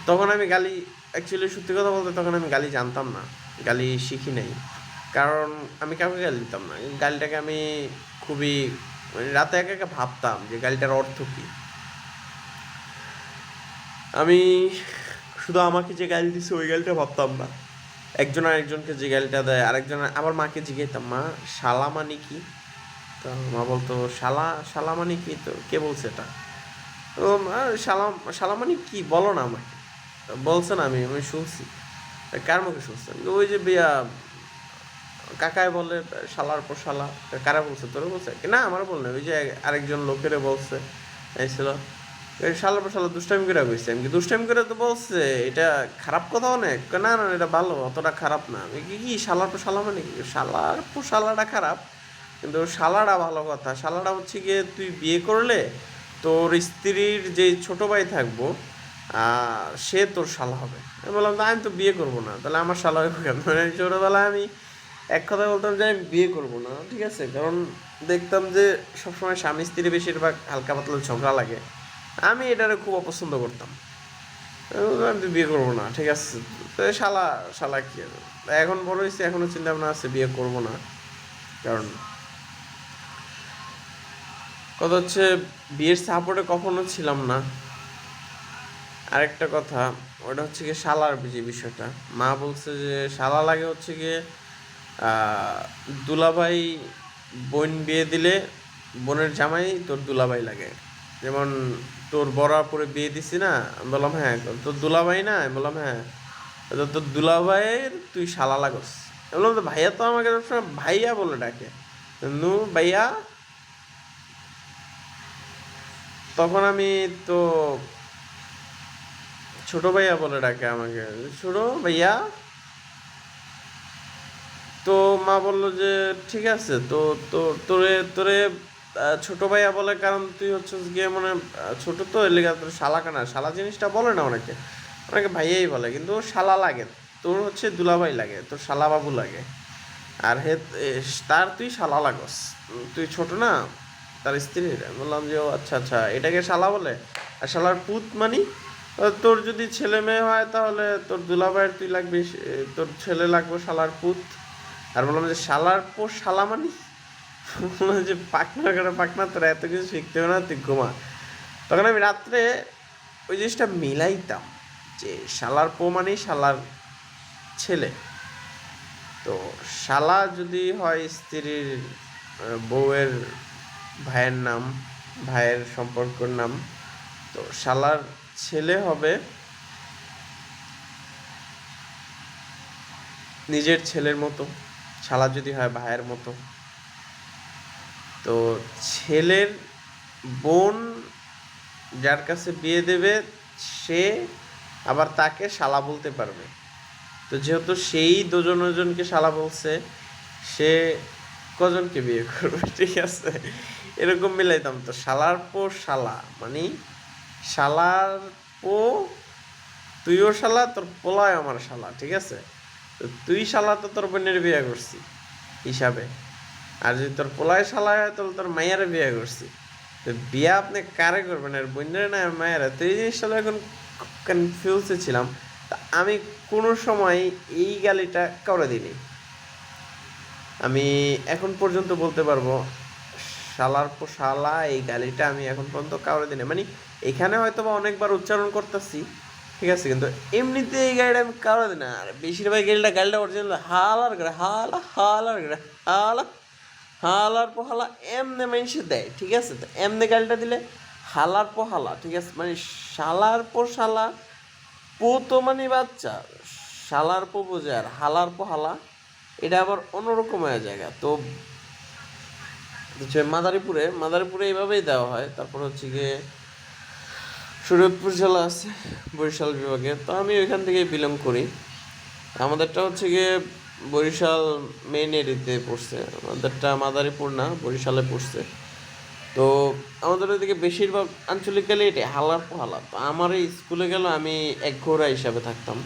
তখন আমি গালি, অ্যাকচুয়ালি সত্যি কথা বলতে তখন আমি গালি জানতাম না, গালি শিখি নাই। কারণ আমি কাউকে গালি দিতাম না, গালিটাকে আমি খুবই মানে রাতে একা একা ভাবতাম যে গালিটার অর্থ কী। আমি শুধু আমাকে যে গালি দিছে ওই গালিটা ভাবতাম না, একজন আরেকজনকে যে গালিটা দেয়, আরেকজন আবার মাকে জিজ্ঞাসতাম, মা শালা মানে কি? তো মা বলতো শালা, শালা মানে কি, তো কে বলছে এটা? তো মা শালা, শালা মানে কি বলো না আমাকে। বলছে না, আমি আমি শুনছি। কার মুখে শুনছেন? ওই যে বিয়া কাকায় বলে শালার পর শালা। কারা বলছে, তোরে বলছে? না আমার বল না, ওই যে আরেকজন লোকেরে বলছে ছিল শালার পর শালা দুষ্টামি করে কইছে। আমি কি দুষ্টামি করে তো বলছে, এটা খারাপ কথা অনেক? না না এটা ভালো, অতটা খারাপ না। আমি কি কি শালার পর শালা মানে কি? শালার পর শালাটা খারাপ, কিন্তু শালাটা ভালো কথা। শালাটা হচ্ছে গিয়ে তুই বিয়ে করলে তোর স্ত্রীর যে ছোট ভাই থাকবো সে তোর শালা হবে। আমি বললাম আমি তো বিয়ে করবো না, তাহলে আমার শালা হবে কেন? মানে ছোটোবেলায় আমি এক কথা বলতাম যে আমি বিয়ে করবো না, ঠিক আছে। কারণ দেখতাম যে সবসময় স্বামী স্ত্রী বেশিরভাগ হালকা পাতলা ঝগড়া লাগে, আমি এটারে খুব অপছন্দ করতাম। আমি বললাম, আমি তো বিয়ে করবো না, ঠিক আছে। তো শালা, শালা কি হবে? এখন বড় হয়েছে, এখনো চিন্তা ভাবনা আছে বিয়ে করবো না। কারণ কথা হচ্ছে বিয়ের সাপোর্টে কখনো ছিলাম না। আরেকটা কথা, ওটা হচ্ছে গিয়ে শালার যে বিষয়টা, মা বলছে যে শালা লাগে হচ্ছে গিয়ে দুলাভাই, বোন বিয়ে দিলে বোনের জামাই তোর দুলাভাই লাগে। যেমন তোর বরাপুরে বিয়ে দিছি না, আমি বললাম হ্যাঁ তোর দুলাভাই না, আমি বললাম হ্যাঁ, তো তোর দুলাভাইয়ের তুই শালা লাগস। আমি বললাম তো ভাইয়া তো আমাকে সবসময় ভাইয়া বলে ডাকে, নু ভাইয়া। তখন আমি তো ছোট ভাইয়া বলে ডাকে আমাকে, ছোট ভাইয়া। তো মা বললো যে ঠিক আছে, তো তো তোরে তোরে ছোট ভাইয়া বলে কারণ তুই হচ্ছে গিয়ে মানে ছোট, তো এর লেগে তোর শালা কানা, শালা জিনিসটা বলে না অনেকে, অনেকে ভাইয়াই বলে, কিন্তু ওর শালা লাগে। তোর হচ্ছে দুলাভাই লাগে, তোর শালা বাবু লাগে। আর তার তুই শালা লাগস, তুই ছোট না তার স্ত্রীর। আমি বললাম যে ও আচ্ছা আচ্ছা, এটাকে শালা বলে। আর শালার পুত মানি, তোর যদি ছেলে মেয়ে হয় তাহলে তোর দুলাভাইয়ের তুই লাগবি, তোর ছেলে লাগবে শালার পুত। আর বললাম যে শালার পো শালা মানি, বললাম যে পাকনা করে পাকনা, তোরা এত কিছু শিখতে হবে না, তুই ঘুমা। তখন আমি রাত্রে ওই জিনিসটা মিলাইতাম যে শালার পো মানে শালার ছেলে। তো শালা যদি হয় স্ত্রীর বউয়ের ভাইয়ের নাম, ভাইয়ের সম্পর্কর নাম, তো শালার ছেলে হবে নিজের ছেলের মতো, শালা যদি হয় ভাইয়ের মতো। তো ছেলের বোন যার কাছে বিয়ে দেবে সে আবার তাকে শালা বলতে পারবে। তো যেহেতু সেই দুজনকে শালা বলছে, সে কজনকে বিয়ে করবে, ঠিক আছে। এরকম মিলাইতাম। তো শালার পো শালা মানে শালার পো, তুইও শালা, তোর পোলায় আমার শালা, ঠিক আছে। তো তুই শালা তো তোর বোনের বিয়ে করছি হিসাবে, আর যদি তোর পোলায় শালা হয় তাহলে তোর মায়ের বিয়ে করছি। তো বিয়ে আপনি কারে করবেন, আর বোনের না মায়েরা? তো এই জিনিসটা এখন খুব কনফিউজে ছিলাম। তা আমি কোনো সময় এই গালিটা কাউরে দিইনি। আমি এখন পর্যন্ত বলতে পারবো শালার পো শালা এই গালিটা আমি এখন পর্যন্ত কাউরে দিই না। মানে এখানে হয়তো বা অনেকবার উচ্চারণ করতেছি, ঠিক আছে, কিন্তু এমনিতে এই গাড়িটা আমি কারো দিই না। আর বেশিরভাগ গাড়িটা অরিজিনাল হালার গাড়ি, হালার গাড়ি, হালার পোহালা এমনি মানুষ দেয়। ঠিক আছে, তো এমনি গাড়িটা দিলে হালার পোহালা, ঠিক আছে, মানে শালার পো শালা, পো তো মানে বাচ্চা, শালার পো বোঝে, আর হালার পোহালা এটা আবার অন্যরকম হয়ে জায়গা। তো হচ্ছে মাদারীপুরে এইভাবেই দেওয়া হয়। তারপর হচ্ছে গিয়ে শরীয়তপুর জেলা আছে বরিশাল বিভাগে, তো আমি ওইখান থেকেই বিলং করি। আমাদেরটা হচ্ছে গিয়ে বরিশাল মেইন এরিয়াতে পড়ছে, আমাদেরটা মাদারীপুর না, বরিশালে পড়ছে। তো আমাদের ওইদিকে বেশিরভাগ আঞ্চলিক এটাই হালার পোহালা। তো আমার এই স্কুলে গেল আমি এক ঘোড়া হিসাবে থাকতাম,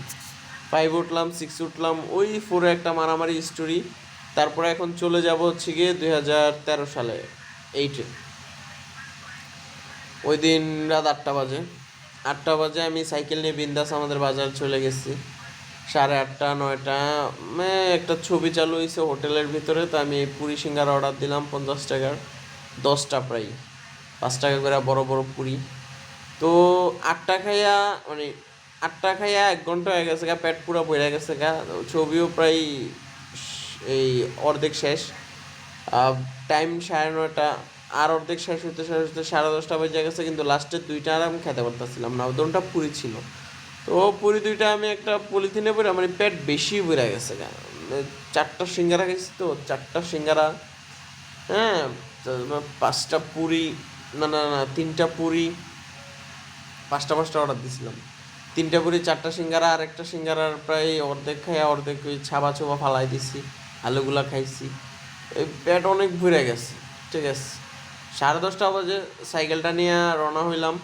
5 উঠলাম, 6 উঠলাম, ওই 4-এ একটা মারামারি স্টোরি। তারপরে এখন চলে যাব হচ্ছে গিয়ে 2013 সালে 8-এ। ওই দিন রাত 8টা বাজে আমি সাইকেল নিয়ে বিন্দাস আমাদের বাজার চলে গেছি। 8:30 9টা একটা ছবি চালু হয়েছে হোটেলের ভিতরে। তো আমি পুরি সিঙ্গারা অর্ডার দিলাম 50 টাকার, 10টা প্রায় 5 টাকা করে বড় বড় পুরি। তো 8টা খাইয়া মানে 8টা খাইয়া 1 ঘন্টা হয়ে গেছে গা, পেট পুরা ভরে গেছে গা। ছবিও প্রায় এই অর্ধেক শেষ। টাইম 9:30, আর অর্ধেক শেষ হতে 10:30 বেজে গেছে, কিন্তু লাস্টের 2টা আর আমি খেতে পারতেছিলাম না, 2টা পুরি ছিল। তো পুরি 2টা আমি একটা পলিথিনে পরে মানে পেট বেশি বেড়ে গেছে গা। 4টা সিঙ্গারা খাইছি, তো 4টা সিঙ্গারা, হ্যাঁ, তো 5টা পুরি, না 3টা পুরি, 5টা অর্ডার দিছিলাম। 3টা পুরি, 4টা সিঙ্গারা, আর একটা সিঙ্গারার প্রায় অর্ধেক খাইয়া অর্ধেক ওই ছাবা ছোবা ফালাই দিছি, আলুগুলা খাইছি। এই পেট অনেক ভরে গেছে। ঠিক আছে, 10:30 বাজে সাইকেলটা নিয়ে রওনা হইলাম।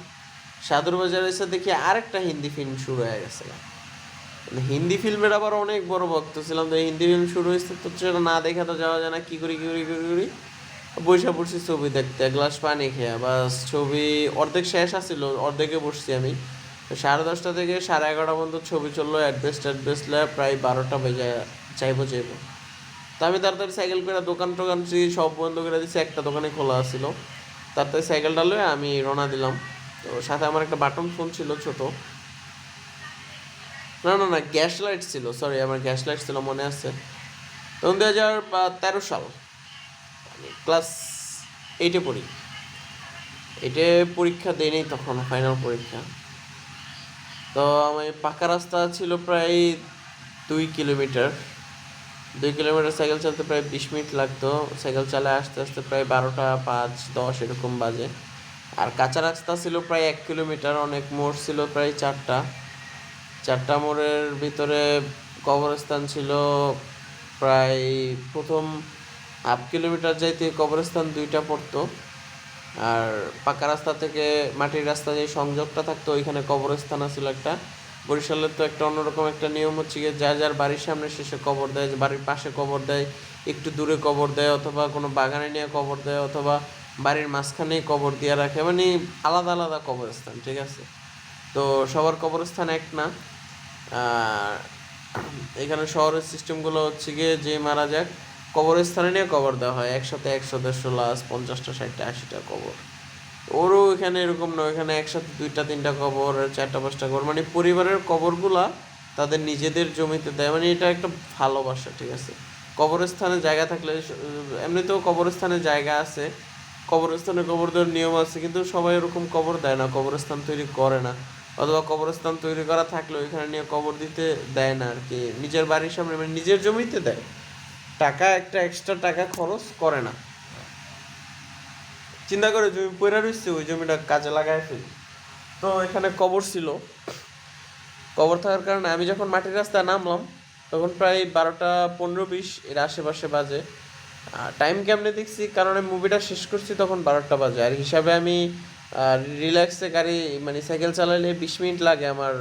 সাদুর বাজারে এসে দেখি আরেকটা হিন্দি ফিল্ম শুরু হয়ে গেছে। হিন্দি ফিল্মের আবার অনেক বড় ভক্ত ছিলাম। তো হিন্দি ফিল্ম শুরু হয়েছে, তো সেটা না দেখে তো যাওয়া যায় না। কী করি বসে পড়ছি ছবি দেখতে, এক গ্লাস পানি খেয়ে। বাস ছবি অর্ধেক শেষ আসছিল, অর্ধেকে বসছি আমি। 10:30 থেকে 11:30 পর্যন্ত ছবি চললো। অ্যাডভেস্ট প্রায় 12টা বেজে চাইবো। তো আমি তাড়াতাড়ি সাইকেল করে দোকান টোকান সব বন্ধ করে দিচ্ছি, একটা দোকানে খোলা ছিল। তাড়াতাড়ি সাইকেলটা লয়ে আমি রওনা দিলাম। তো সাথে আমার একটা বাটন ফোন ছিল ছোট, না গ্যাস লাইট ছিল, সরি, আমার গ্যাস লাইট ছিল, মনে আছে। তখন 2013 সাল, আমি ক্লাস 8-এ পড়ি। এটে পরীক্ষা দেয়নি তখন, ফাইনাল পরীক্ষা। তো আমি পাকা রাস্তা ছিল প্রায় 2 কিলোমিটার। 2 কিলোমিটার সাইকেল চালাতে প্রায় 20 মিনিট লাগতো। সাইকেল চালায় আস্তে আস্তে প্রায় 12টা 5-10 এরকম বাজে। আর কাঁচা রাস্তা ছিল প্রায় 1 কিলোমিটার, অনেক মোড় ছিল প্রায় 4টা মোড়ের ভিতরে কবরস্থান ছিল প্রায়। প্রথম 1/2 কিলোমিটার যাইতে কবরস্থান 2টা পড়তো। আর পাকা রাস্তা থেকে মাটির রাস্তা যে সংযোগটা থাকতো, ওইখানে কবরস্থান ছিল একটা। বরিশালের তো একটা অন্যরকম একটা নিয়ম হচ্ছে গিয়ে, যার বাড়ির সামনে শেষে কবর দেয়, যে বাড়ির পাশে কবর দেয়, একটু দূরে কবর দেয়, অথবা কোনো বাগানে নিয়ে কবর দেয়, অথবা বাড়ির মাঝখানেই কবর দিয়ে রাখে, মানে আলাদা আলাদা কবরস্থান। ঠিক আছে, তো সবার কবরস্থান এক না। আর এখানে শহরের সিস্টেমগুলো হচ্ছে গিয়ে, যে মারা যাক কবরস্থানে নিয়ে কবর দেওয়া হয়, একসাথে 100-150 লাশ, 50টা 60টা 80টা কবর। ওরও এখানে এরকম নয়, এখানে একসাথে 2টা 3টা কবর, 4টা 5টা কবর, মানে পরিবারের কবরগুলা তাদের নিজেদের জমিতে দেয়, মানে এটা একটা ভালোবাসা। ঠিক আছে, কবরস্থানে জায়গা থাকলে, এমনিতেও কবরস্থানে জায়গা আছে, কবরস্থানে কবর দেওয়ার নিয়ম আছে, কিন্তু সবাই এরকম কবর দেয় না, কবরস্থান তৈরি করে না। অথবা কবরস্থান তৈরি করা থাকলে ওইখানে নিয়ে কবর দিতে দেয় না আর কি, নিজের বাড়ির সামনে মানে নিজের জমিতে দেয়। একটা এক্সট্রা টাকা খরচ করে না। চিন্তা করে জমি পড়ে রয়েছে, ওই জমিটা কাজে লাগায় ফেলি। তো এখানে কবর ছিল, কবর থাকার কারণে আমি যখন মাটির রাস্তায় নামলাম তখন প্রায় 12টা 15-20 এর আশেপাশে বাজে। টাইম কেমনে দেখছি, কারণ আমি মুভিটা শেষ করছি তখন 12টা বাজে। আর হিসাবে আমি রিল্যাক্সে গাড়ি মানে সাইকেল চালালে 20 মিনিট লাগে আমার,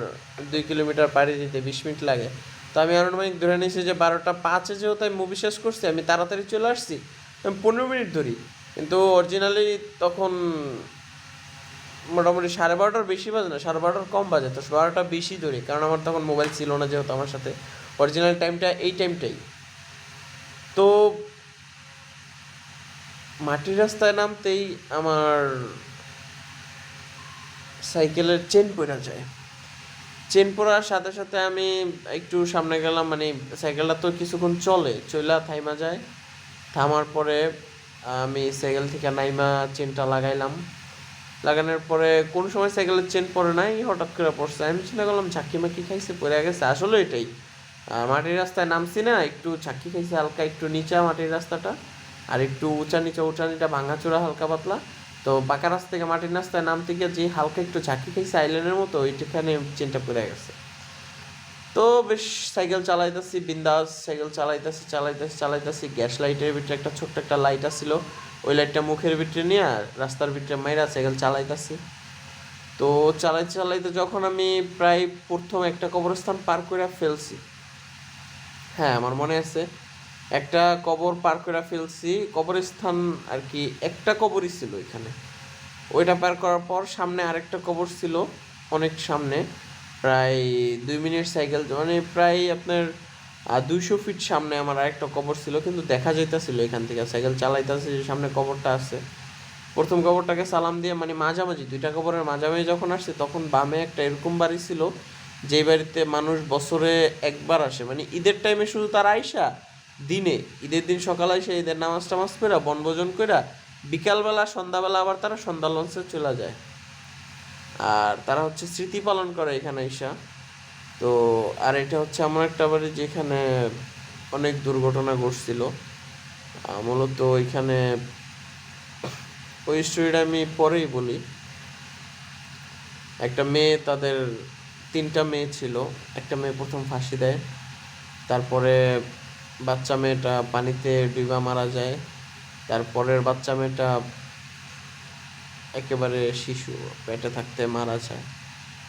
2 কিলোমিটার পাড়ি দিতে 20 মিনিট লাগে। তো আমি আনুমানিক ধরে নিয়েছি যে 12টা 5-এ যেহেতু আমি মুভি শেষ করছি, আমি তাড়াতাড়ি চলে আসছি, আমি 15 মিনিট ধরি। কিন্তু অরিজিনালি তখন মোটামুটি 12:30 বেশি বাজে না, 12:30 কম বাজে, তো 12টা বেশি ধরি, কারণ আমার তখন মোবাইল ছিল না যেহেতু আমার সাথে। অরিজিনাল টাইমটা এই টাইমটাই। তো মাটির রাস্তায় নামতেই আমার সাইকেলের চেন পড়ে যায়। চেন পড়ার সাথে সাথে আমি একটু সামনে গেলাম, মানে সাইকেলটা তো কিছুক্ষণ চইলা থাইমা যায়। থামার পরে আমি সাইকেল থেকে নাইমা চেনটা লাগাইলাম। লাগানোর পরে কোন সময় সাইকেলের চেন পড়ে নাই, হঠাৎ করে পড়ছে। আমি চিন্তা করলাম ঝাঁকি মাকি খাইছে, পড়ে গেছে। আসলে এটাই মাটির রাস্তায় নামছি না, একটু ঝাঁকি খাইছে হালকা, একটু নিচা মাটির রাস্তাটা, আর একটু উঁচা নিচা ভাঙাচোরা হালকা পাতলা। তো পাকা রাস্তা থেকে মাটির রাস্তায় নামতে গিয়ে যে হালকা একটু ঝাঁকি খাইছে আইল্যান্ডের মতো, ওইটাখানে চেনটা পড়ে গেছে। তো বেশ সাইকেল চালাইতেছি, বিন্দাস সাইকেল চালাইতেছি। গ্যাস লাইটের ভিতরে একটা ছোট্ট একটা লাইট আসছিল, ওই লাইটটা মুখের ভিতরে নিয়ে রাস্তার ভিতরে মাইরা সাইকেল চালাইতেছি। তো চালাইতে যখন আমি প্রায় প্রথম একটা কবরস্থান পার করে ফেলছি, হ্যাঁ আমার মনে আছে, একটা কবর পার করে ফেলছি, কবরস্থান আর কি, একটা কবরই ছিল এখানে। ওইটা পার করার পর সামনে আরেকটা কবর ছিল, অনেক সামনে, প্রায় 2 মিনিট সাইকেল, মানে প্রায় আপনার 200 ফিট সামনে আমার আরেকটা কবর ছিল, কিন্তু দেখা যাইতেছিল এখান থেকে সাইকেল চালাইতেছে যে সামনে কবরটা আছে। প্রথম কবরটাকে সালাম দিয়ে, মানে মাঝামাঝি দুইটা কবরের মাঝামাঝি যখন আসছে, তখন বামে একটা এরকম বাড়ি ছিল, যেই বাড়িতে মানুষ বছরে একবার আসে, মানে ঈদের টাইমে শুধু তারা আইসা দিনে, ঈদের দিন সকালে আইসা ঈদের নামাজ টামাজ করে বনভোজন করে বিকালবেলা সন্ধ্যাবেলা আবার তারা সন্ধ্যা লঞ্চে চলে যায়। আর তারা হচ্ছে স্মৃতি পালন করে এখানে আইসা। তো আর এটা হচ্ছে এমন একটা বাড়ি যেখানে অনেক দুর্ঘটনা ঘটছিল। মূলত ওইখানে ওই স্টোরিটা আমি পরেই বলি। একটা মেয়ে, তাদের 3টা মেয়ে ছিল, একটা মেয়ে প্রথম ফাঁসি দেয়, তারপরে বাচ্চা মেয়েটা পানিতে ডুবা মারা যায়, তারপরের বাচ্চা মেয়েটা একেবারে শিশু পেটে থাকতে মারা যায়।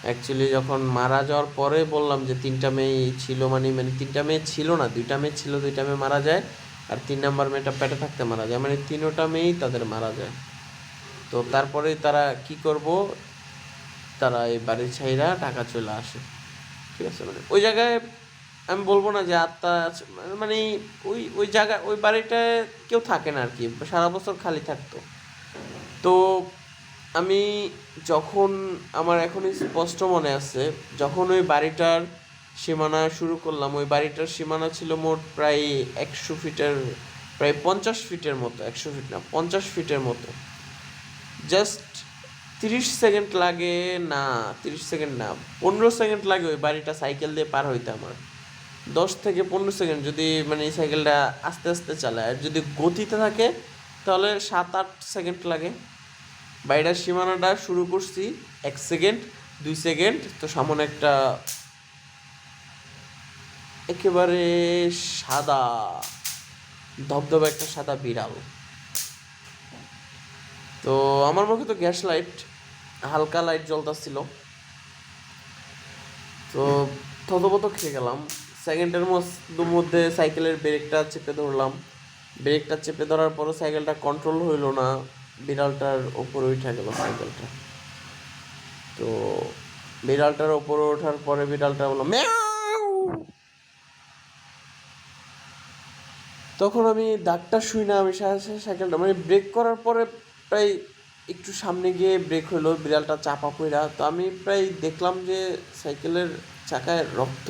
অ্যাকচুয়ালি যখন মারা যাওয়ার পরে বললাম যে 3টা মেয়েই ছিল, মানে 3টা মেয়ে ছিল না, 2টা মেয়ে ছিল, 2টা মেয়ে মারা যায়, আর 3 নাম্বার মেয়েটা পেটে থাকতে মারা যায়, মানে 3টা মেয়েই তাদের মারা যায়। তো তারপরে তারা কি করব, তারা এই বাড়ি ছাইরা ঢাকা চলে আসে। ঠিক আছে, মানে ওই জায়গায় আমি বলবো না যে আত্মা আছে, মানে ওই ওই জায়গা ওই বাড়িটায় কেউ থাকে না আর কি, সারা বছর খালি থাকতো। তো আমি যখন, আমার এখনই স্পষ্ট মনে আছে, যখন ওই বাড়িটার সীমানা শুরু করলাম, ওই বাড়িটার সীমানা ছিল মোট প্রায় 100 ফিটের, প্রায় 50 ফিটের মতো, 100 ফিট না 50 ফিটের মতো। জাস্ট 30 সেকেন্ড লাগে, না 30 সেকেন্ড না, 15 সেকেন্ড লাগে ওই বাড়িটা সাইকেল দিয়ে পার হইতে আমার। 10 থেকে 15 সেকেন্ড যদি, মানে এই সাইকেলটা আস্তে আস্তে চালায়, আর যদি গতিতে থাকে তাহলে 7-8 সেকেন্ড লাগে। বাড়িটার সীমানাটা শুরু করছি 1 সেকেন্ড, 2 সেকেন্ড, তো সামনে একটা একেবারে সাদা ধবধবে একটা সাদা বিড়াল। তো আমার মুখে তো গ্যাস লাইট, হালকা লাইট জ্বলতেছিল। তো থতমত খেয়ে গেলাম। সেকেন্ডের মধ্যে সাইকেলের ব্রেকটা চেপে ধরলাম। ব্রেকটা চেপে ধরার পরও সাইকেলটা কন্ট্রোল হইল না, বিড়ালটার ওপরে উঠে গেল সাইকেলটা। তো বিড়ালটার ওপরে ওঠার পরে বিড়ালটা বললো ম্যাও। তখন আমি দাগটা শুই না, আমি সাথে সাথে সাইকেলটা, মানে ব্রেক করার পরে প্রায় একটু সামনে গিয়ে ব্রেক হলো, বিড়ালটা চাপা পড়া। তো আমি প্রায় দেখলাম যে সাইকেলের চাকায় রক্ত,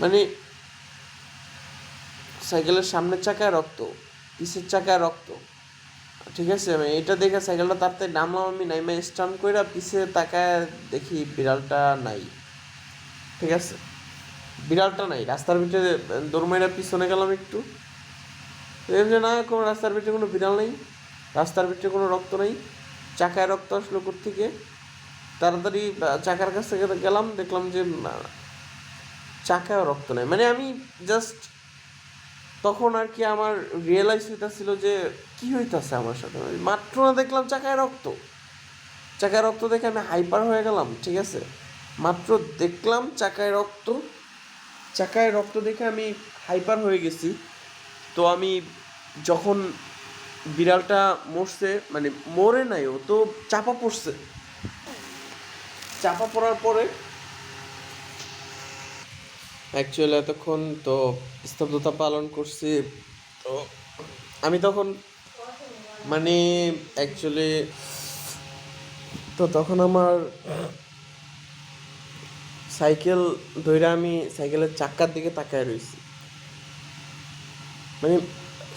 মানে সাইকেলের সামনের চাকায় রক্ত, পিছের চাকায় রক্ত। ঠিক আছে, আমি এটা দেখে সাইকেলটা তাড়াতাড়ি নামলাম, আমি নাইমা স্টার্ন কইরা পিছে তাকায় দেখি বিড়ালটা নাই। ঠিক আছে, বিড়ালটা নাই, রাস্তার ভিতরে দৌড় মাইরা পিছনে গেলাম একটু, যে না কোনো রাস্তার ভিতরে কোনো বিড়াল নেই, রাস্তার ভিতরে কোনো রক্ত নেই, চাকায় রক্ত আসলো কোত্থেকে। তাড়াতাড়ি চাকার কাছ থেকে গেলাম, দেখলাম যে চাকায় রক্ত নেই। মানে আমি জাস্ট তখন আর কি আমার রিয়েলাইজ হইতেছিল যে কি হইতাছে আমার সাথে। মাত্র না দেখলাম চাকায় রক্ত, চাকায় রক্ত দেখে আমি হাইপার হয়ে গেলাম। ঠিক আছে, মাত্র দেখলাম চাকায় রক্ত, চাকায় রক্ত দেখে আমি হাইপার হয়ে গেছি। তো আমি যখন বিড়ালটা মরছে, মানে মরে নাই, ও তো চাপা পড়ছে, চাপা পড়ার পরে অ্যাকচুয়ালি এতক্ষণ তো স্তব্ধতা পালন করছি। তো আমি তখন, মানে অ্যাকচুয়ালি তো তখন আমার সাইকেল ধইরা আমি সাইকেলের চাক্কার দিকে তাকায় রইছি, মানে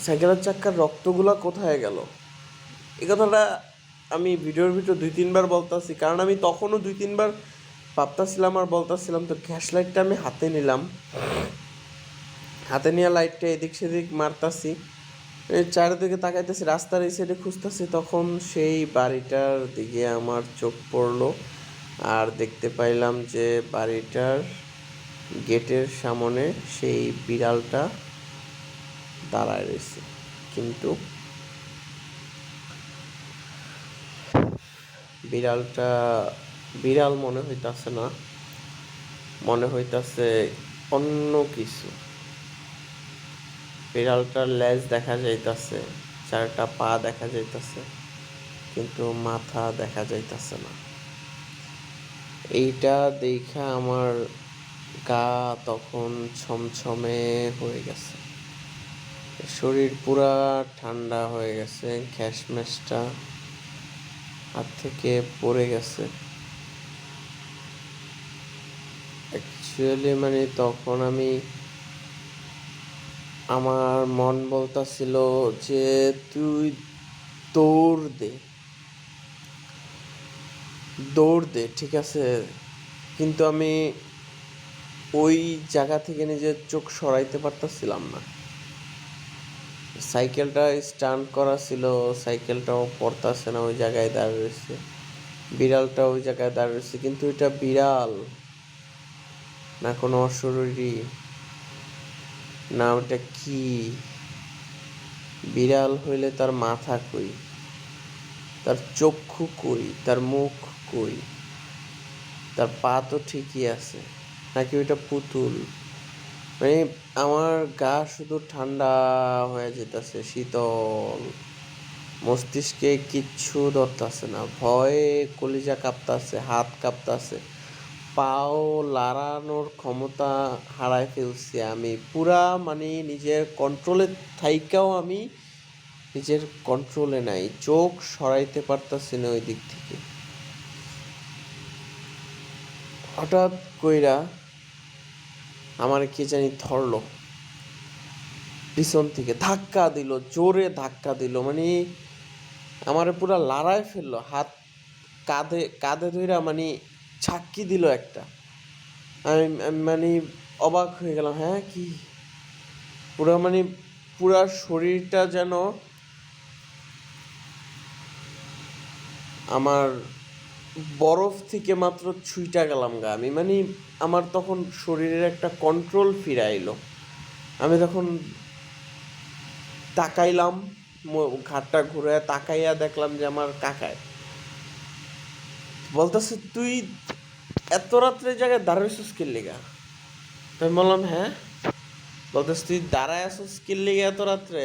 সাইকেলের চাক্কার রক্তগুলা কোথায় গেল। এই কথাটা আমি ভিডিওর ভিতর 2-3 বার বলতাছি, কারণ আমি তখনও 2-3 বার ভাবতাছিলাম আর বলতাছিলাম। তো গ্যাস লাইটটা আমি হাতে নিলাম, হাতে নিয়ে লাইটটা এদিক সেদিক মারতাছি, চারিদিকে তাকাইতেছি, রাস্তার এই সাইডে খুঁজতেছি, তখন সেই বাড়িটার দিকে আমার চোখ পড়লো। আর দেখতে পাইলাম যে বাড়িটার গেটের সামনে সেই বিড়ালটা দাঁড়ায় রয়েছে। কিন্তু বিড়ালটা বিড়াল মনে হইতাছে না, মনে হইতাছে অন্য কিছু। বিড়ালটার লেজ দেখা যাইতাছে, 4টা পা দেখা যাইতাছে, কিন্তু মাথা দেখা যাইতাছে না। এইটা দেখা আমার গা তখন ছমছমে হয়ে গেছে, শরীর পুরা ঠান্ডা হয়ে গেছে, গ্যাসম্যাসটা হাত থেকে পড়ে গেছে। অ্যাকচুয়ালি মানে তখন আমার মন বলতাছিল যে তুই দৌড় দে, দৌড় দে, ঠিক আছে। কিন্তু আমি ওই জায়গা থেকে নিজের চোখ সরাইতে পারতাছিলাম না। সাইকেলটা স্টান্ট করা ছিল, সাইকেলটাও পড়তাছে না, ওই জায়গায় দাঁড়িয়ে রয়েছে। বিড়ালটা ওই জায়গায় দাঁড়িয়ে রয়েছে, কিন্তু এটা বিড়াল না কোনো অশরীরী, না ওটা কি। বিড়াল হইলে তার মাথা কই, তার চক্ষু কই, তার মুখ কই, তার পা তো ঠিকই আছে, নাকি ওইটা পুতুল। মানে আমার গা শুধু ঠান্ডা হয়ে যেতেছে, শীতল, মস্তিষ্কে কিচ্ছু ধরতেছে না, ভয়ে কলিজা কাঁপতাছে, হাত কাঁপতাছে, পাও লাড়ানোর ক্ষমতা হারায় ফেলছি আমি পুরা। মানে নিজের কন্ট্রোলে থাইকাও আমি নিজের কন্ট্রোলে নাই, চোখ সরাইতে পারতাছি না ওই দিক থেকে। হঠাৎ কইরা আমার কে জানি ধরলো পিছন থেকে, ধাক্কা দিল, জোরে ধাক্কা দিল, মানে আমার পুরা লাড়ায় ফেললো, হাত কাঁধে কাঁধে ধইরা মানে ঝাক্কি দিল একটা। আমি মানে অবাক হয়ে গেলাম, হ্যাঁ কি, পুরা মানে পুরা শরীরটা যেন আমার বরফ থেকে মাত্র ছুঁইটা গেলাম গা আমি। মানে আমার তখন শরীরের একটা কন্ট্রোল ফিরে আইলো। আমি তখন তাকাইলাম, ঘাটটা ঘুরে তাকাইয়া দেখলাম যে আমার কাকায় বলতেছে, তুই এত রাত্রে জায়গায় দাঁড়াইছিস কি লেগা। তো আমি বললাম হ্যাঁ। বলতেছ তুই দাঁড়ায় আসছিস কি লেগে এত রাত্রে,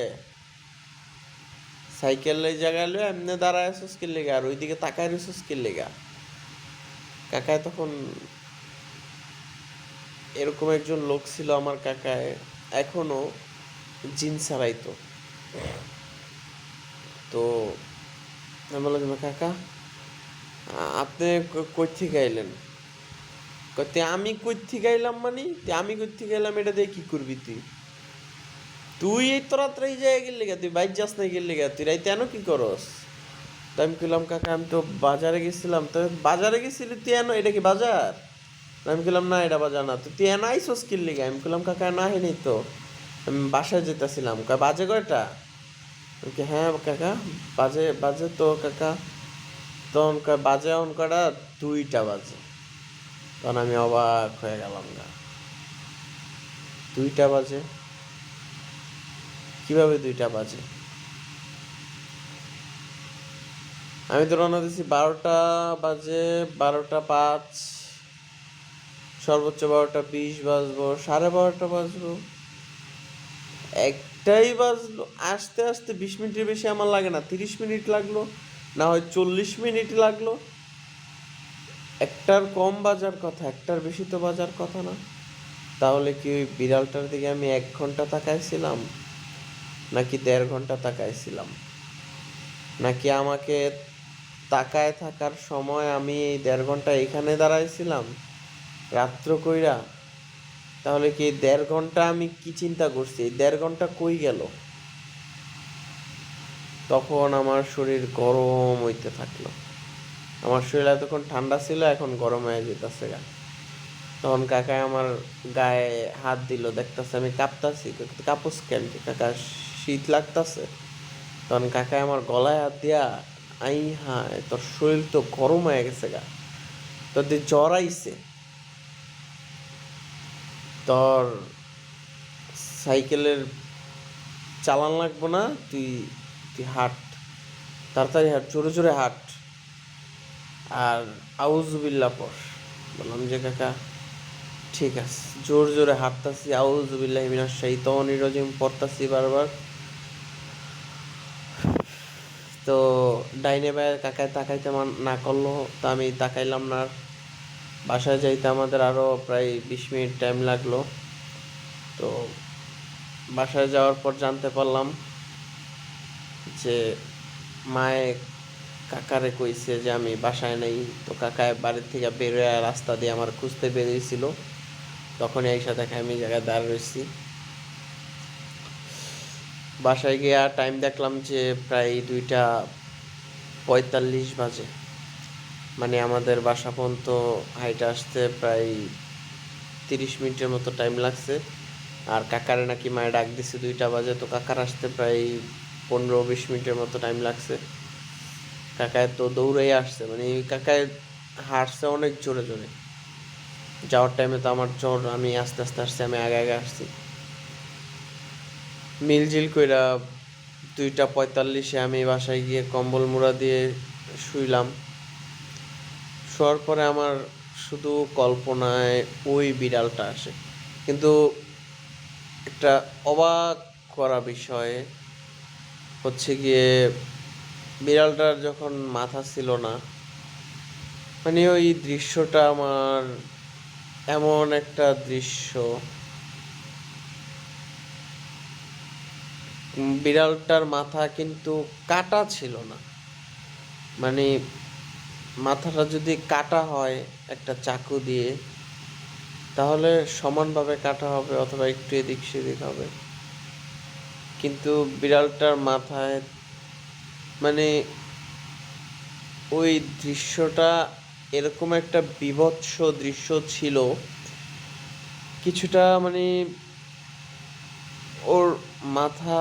সাইকেলের জায়গায় লো এমনি দাঁড়ায় আসছিস কি লেগা, আর ওইদিকে তাকায় রইছিস কি লেগা। কাকায় তখন, এরকম একজন লোক ছিল আমার কাকায়, এখনো জিন ছাড়াইতো। তো আমি বললাম, কাকা আপনি কই থেকে আইলেন। কইতে আমি কই থেকে আইলাম, মানে আমি কই থেকে আইলাম এটা দিয়ে কি করবি তুই, তুই এই তো রাত্রে এই জায়গায় গেলি গা, তুই বাইক যাস না গেলি গা, তুই রাইতে এনো কি করস। তো আমি কইলাম, কাকা আমি তো বাজারে গেছিলাম। তো বাজারে গেছিলি তুই এনো, এটা কি বাজার। আমি কইলাম না এটা বাজার না, তো তুই এনো আইসস কি লিগা। আমি কইলাম কাকা না হেনি তো, আমি বাসায় যেতেছিলাম। কয় বাজে কয়টা। হ্যাঁ কাকা বাজে বাজে তো কাকা। তখন কয় বাজে এখন কয়টা, 2টা বাজে। তখন আমি অবাক হয়ে গেলাম গা, 2টা বাজে, কিভাবে 2টা বাজে। আমি তো রওনা দিছি 12টা বাজে, 12টা 5, সর্বোচ্চ 12টা 20 বাজবো, 12:30 বাজবো, একটাই বাজলো। আসতে আসতে 20 মিনিটের বেশি আমার লাগে না, 30 মিনিট লাগলো, না হয় 40 মিনিট লাগলো। একটার কম বাজার কথা, একটার বেশি তো বাজার কথা না। তাহলে কি ওই বিড়ালটার দিকে আমি 1 ঘন্টা তাকাইছিলাম, নাকি 1.5 ঘন্টা তাকাইছিলাম, নাকি আমাকে তাকায় থাকার সময় আমি এই 1.5 ঘন্টা এখানে দাঁড়াইছিলাম, রাত্র কইরা, তাহলে কি 1.5 ঘন্টা আমি কি চিন্তা করছি, এই 1.5 ঘন্টা কই গেল? তখন আমার শরীর গরম হইতে থাকলো। আমার শরীর এতক্ষণ ঠান্ডা ছিল, এখন গরম হয়ে যেতেছে গা। তখন কাকাই আমার গায়ে হাত দিল, দেখতেছে আমি কাঁপতাছি। কাঁপুস কেন কাকা, শীত লাগতাছে? তখন কাকাই আমার গলায় হাত দিয়া, আই হায় তোর শরীর তো গরম হয়ে গেছে গা, তোর যে জ্বর আইছে, তোর সাইকেলের চালান লাগবো না, তুই তুই হাঁট, তাড়াতাড়ি হাঁট, জোরে জোরে হাঁট, আর আউযুবিল্লাহ পড়। বললাম যে কাকা ঠিক আছে, জোর জোরে হাঁটতাছি, আউযুবিল্লাহি মিনাশ শাইতানির রাজিম পড়তাছি বারবার। তো ডাইনে বায়ে কাকায় তাকাইতে না করলো, তো আমি তাকাইলাম না। বাসায় যাইতে আমাদের আরও প্রায় 20 মিনিট টাইম লাগলো। তো বাসায় যাওয়ার পর জানতে পারলাম যে মায়ে কাকারে কইছে যে আমি বাসায় নেই। তো কাকায় বাড়ির থেকে বেরোয় রাস্তা দিয়ে আমার খুঁজতে বেরিয়েছিল, তখনই আইসা দেখে আমি জায়গায় দাঁড় রয়েছি। বাসায় গিয়া টাইম দেখলাম যে প্রায় 2:45 বাজে। মানে আমাদের বাসা পর্যন্ত হাইটে আসতে প্রায় 30 মিনিটের মতো টাইম লাগছে। আর কাকারে নাকি মায়ে ডাক দিছে 2টা বাজে, তো কাকার আসতে প্রায় 15-20 মিনিটের মতো টাইম লাগছে। কাকায় তো দৌড়েই আসছে, মানে কাকায় হাঁটছে অনেক জোরে জোরে। যাওয়ার টাইমে তো আমার জ্বর, আমি আস্তে আস্তে আসছি, আমি আগে আগে আসছি। মিলজিল কইরা 2:45-এ আমি বাসায় গিয়ে কম্বল মুড়া দিয়ে শুইলাম। শোয়ার পরে আমার শুধু কল্পনায় ওই বিড়ালটা আসে। কিন্তু একটা অবাক করা বিষয় হচ্ছে গিয়ে, বিড়ালটার যখন মাথা ছিল না, মানে ওই দৃশ্যটা আমার এমন একটা দৃশ্য, বিড়ালটার মাথা কিন্তু কাটা ছিল না। মানে মাথাটা যদি কাটা হয় একটা চাকু দিয়ে, তাহলে সমানভাবে কাটা হবে অথবা একটু এদিক সেদিক হবে। কিন্তু বিড়ালটার মাথায়, মানে ওই দৃশ্যটা এরকম একটা বীভৎস দৃশ্য ছিল, কিছুটা মানে ওর মাথা,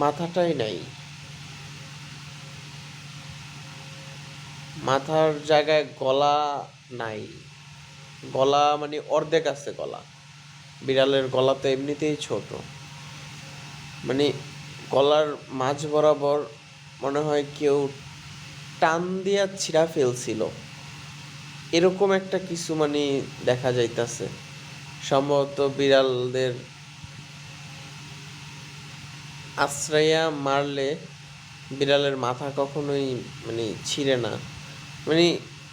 মাথাটাই নাই, মাথার জায়গায় গলা নাই। গলা মানে অর্ধেক আছে গলা, বিড়ালের গলা তো এমনিতেই ছোট, মানে গলার মাঝ বরাবর মনে হয় কেউ টান দিয়া ছিঁড়া ফেলছিল, এরকম একটা কিছু মানে দেখা যাইতাছে। সম্ভবত বিড়ালদের আশ্রয়া মারলে বিড়ালের মাথা কখনোই মানে ছিঁড়ে না, মানে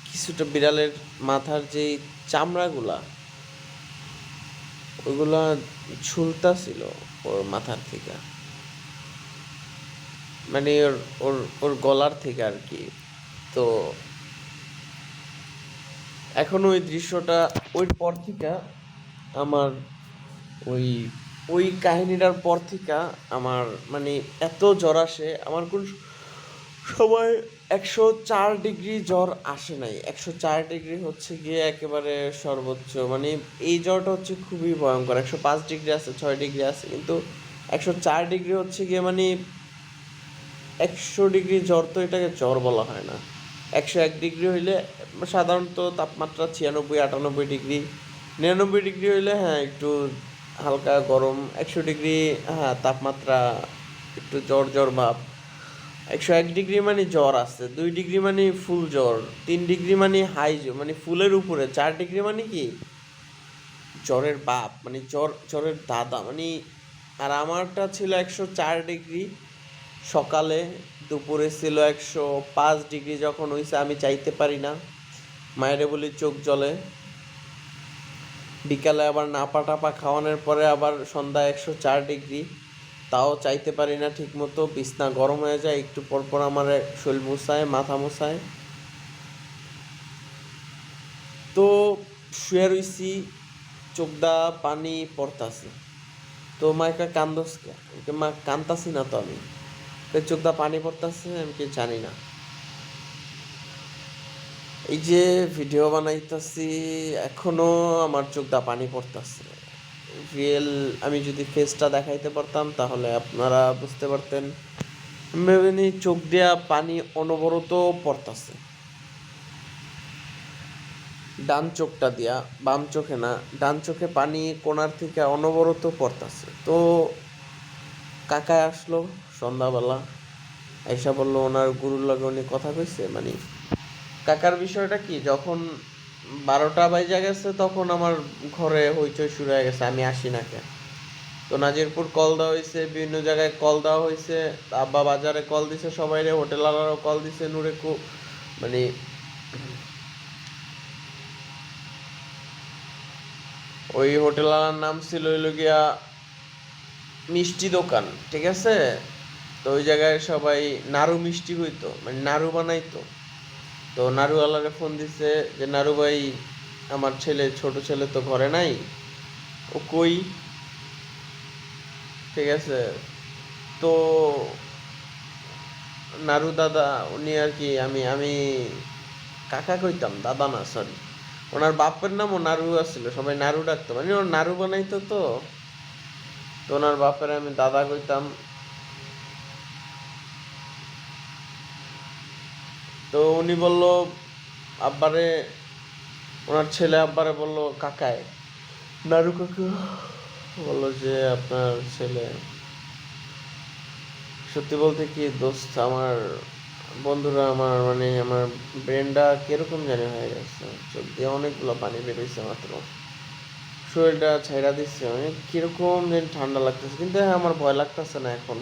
কিছুটা বিড়ালের মাথার যেই চামড়াগুলা, ওইগুলা ঝুলতা ছিল ওর মাথার থেকে, মানে ওর ওর ওর গলার থেকে আর কি। তো এখন ওই দৃশ্যটা, ওই পর থেকে আমার ওই ওই কাহিনীটার পর থেকে আমার মানে এত জ্বর আসে। আমার কোন সময় 104 ডিগ্রি জ্বর আসে নাই। 104 ডিগ্রি হচ্ছে গিয়ে একেবারে সর্বোচ্চ, মানে এই জ্বরটা হচ্ছে খুবই ভয়ঙ্কর। 105 ডিগ্রি আছে, 6 ডিগ্রি আছে, কিন্তু 104 ডিগ্রি হচ্ছে গিয়ে মানে 100 ডিগ্রি জ্বর, তো এটাকে জ্বর বলা হয় না। 101 ডিগ্রি হইলে সাধারণত তাপমাত্রা 96-98 ডিগ্রি, 99 ডিগ্রি হইলে হ্যাঁ একটু হালকা গরম, 100 ডিগ্রি হ্যাঁ তাপমাত্রা একটু জ্বর জ্বর ভাব, 101 ডিগ্রি মানে জ্বর আছে, 2 ডিগ্রি মানে ফুল জ্বর, 3 ডিগ্রি মানে হাই জ্বর, মানে ফুলের উপরে, 4 ডিগ্রি মানে কি জ্বরের বাপ, মানে জ্বরের দাদা মানে। আর আমারটা ছিল 104 ডিগ্রি সকালে, দুপুরে ছিল 105 ডিগ্রি, যখন হয়েছে আমি চাইতে পারি না, মায়েরে বলি চোখ জ্বলে। বিকালে আবার নাপা টাপা খাওয়ানোর পরে আবার সন্ধ্যা 104 ডিগ্রি, তাও চাইতে পারি না ঠিক মতো, বিছনা গরম হয়ে যায়, একটু পর পর আমার শরীর মুছায়, মাথা মুছায়। তো শুয়ে রইছি, চোখ দা পানি পড়তাছে। তো মাইকা কান্দস কে? মা কান্তাছি না তো আমি। চোখ দা পানি পড়তাছে, আমি কি জানি না। এই যে ভিডিও বানাইতাছি, এখনো আমার চোখ দা পানি পড়তাছে। রিয়েল আমি যদি ফেসটা দেখাইতে পারতাম তাহলে আপনারা বুঝতে পারতেন। মেবনি চোখ দিয়া পানি অনবরত পড়তাছে, ডান চোখটা দিয়া, বাম চোখে না, ডান চোখে পানি কোণার থেকে অনবরত পড়তাছে। তো কাকায় আসলো সন্ধ্যাবেলা, আইসা বললো ওনার গুরুর লগে উনি কথা কইছে। মানে কাকার বিষয়টা কি, যখন 12টা বাজে গেছে তখন আমার ঘরে হইচই শুরু হয়ে গেছে, আমি আসি না কেন। তো নাজিরপুর কল দেওয়া হয়েছে, বিভিন্ন জায়গায় কল দেওয়া হয়েছে, আব্বা বাজারে কল দিছে, সবাইরে হোটেলওয়ালারও কল দিছে, নূরে মানে ওই হোটেলওয়ালার নাম ছিল হইলো গিয়া মিষ্টি দোকান, ঠিক আছে। তো ওই জায়গায় সবাই নাড়ু মিষ্টি হইতো, মানে নাড়ু বানাইতো। তো নাড়ুওয়ালারে ফোন দিছে যে নাড়ু ভাই, আমার ছেলে, ছোট ছেলে তো ঘরে নাই, ও কই, ঠিক আছে। তো নাড়ু দাদা, উনি আর কি, আমি আমি কাকা কইতাম, দাদা না, সরি। ওনার বাপের নামও নাড়ু আছিল, সবাই নাড়ু ডাকতো, মানে ওর নাড়ু বানাইতো। তো তো ওনার বাপের আমি দাদা কইতাম। তো উনি বলল আব্বারে, ওনার ছেলে আব্বারে বলল কাকায়, নাড়ু কাকু বললো যে আপনার ছেলে। সত্যি বলতে কি দোস্ত, আমার বন্ধুরা, আমার মানে আমার ব্রেনটা কিরকম জানি হয়ে গেছে, চোখ দিয়ে অনেকগুলো পানি বেরোইছে মাত্র, শরীরটা ছাইড়া দিচ্ছে, মানে কিরকম যেন ঠান্ডা লাগতেছে। কিন্তু হ্যাঁ, আমার ভয় লাগতেছে না এখন,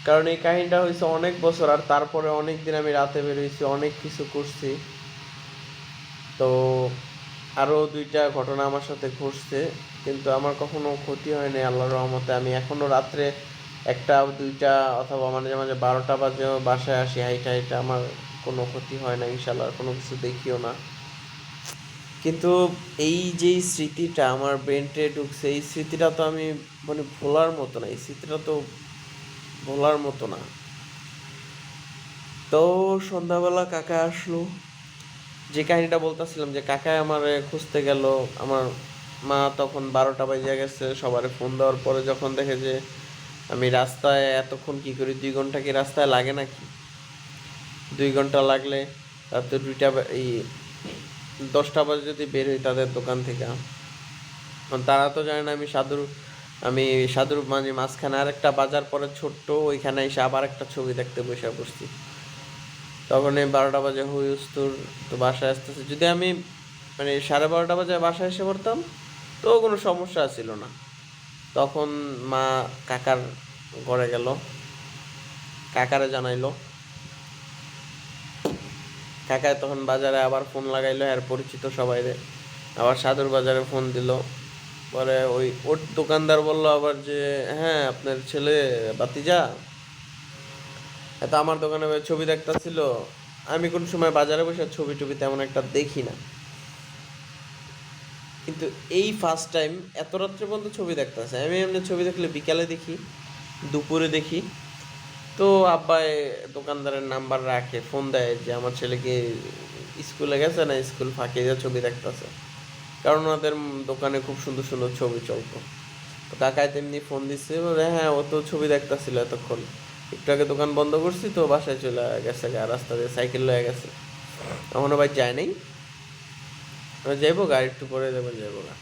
কারণ এই কাহিনীটা হয়েছে অনেক বছর, আর তারপরে অনেক দিন আমি রাতে বেরোইছি, অনেক কিছু করছি। তো আরও 2টা ঘটনা আমার সাথে ঘটছে, কিন্তু আমার কখনো ক্ষতি হয়নি আল্লাহর রহমতে। আমি এখনো রাত্রে 1টা 2টা অথবা মাঝে মাঝে 12টা বাজেও বাসায় আসি হাইটা হাইটা, আমার কোনো ক্ষতি হয় না ইনশাল্লাহ, কোনো কিছু দেখিও না। কিন্তু এই যে স্মৃতিটা আমার ব্রেনটে ঢুকছে, এই স্মৃতিটা তো আমি মানে ভোলার মতো না, এই স্মৃতিটা তো ভোলার মতো না। তো সন্ধ্যাবেলা কাকা আসলো, যে কাহিনীটা বলতেছিলাম যে কাকাই আমার খুঁজতে গেল। আমার মা তখন 12টা বাজে গেছে, সবার ফোন দেওয়ার পরে যখন দেখে যে আমি রাস্তায় এতক্ষণ কি করি, 2 ঘন্টা কি রাস্তায় লাগে নাকি? 2 ঘন্টা লাগলে রাত্রে 10টা বাজে যদি বের হই তাদের দোকান থেকে, তারা তো জানে না আমি সাধুর মানে মাঝখানে আরেকটা বাজার পরে ছোট্ট, ওইখানে এসে আবার একটা ছবি দেখতে বসে পড়ছি। তখন এই 12টা বাজে হুইস্তুর, তো বাসায় আসতেছে। যদি আমি মানে 12:30 বাজে বাসায় এসে পড়তাম তো কোনো সমস্যা ছিল না। তখন মা কাকার ঘরে গেল, কাকারে জানাইলো, কাকায় তখন বাজারে আবার ফোন লাগাইলো, আর পরিচিত সবাইরে আবার সাধুর বাজারে ফোন দিল। পরে ওর দোকানদার বলল আবার যে হ্যাঁ, আপনার ছেলে বাতিজা এত আমার দোকানে ছবি দেখতাছিল। আমি কোন সময় বাজারে বসে ছবি টবি তেমন একটা দেখি না, কিন্তু এই ফার্স্ট টাইম এত রাত্রে পর্যন্ত ছবি দেখতেছে। আমি এমনি ছবি দেখলে বিকালে দেখি, দুপুরে দেখি। তো আব্বাই দোকানদারের নাম্বার রাখে, ফোন দেয় যে আমার ছেলেকে স্কুলে গেছে না, স্কুল ফাঁকি দিয়ে ছবি দেখতেছে, কারণ ওনাদের দোকানে খুব সুন্দর সুন্দর ছবি চলতো। তো কাকায় তেমনি ফোন দিচ্ছে, বলে হ্যাঁ ও তো ছবি দেখতেছিল এতক্ষণ, একটু আগে দোকান বন্ধ করছি তো বাসায় চলে গেছে, রাস্তা দিয়ে সাইকেল লয়ে গেছে, এখনো ভাই যায় নাই, যাইবো গা, একটু পরে যাবেন, যাইবো গা।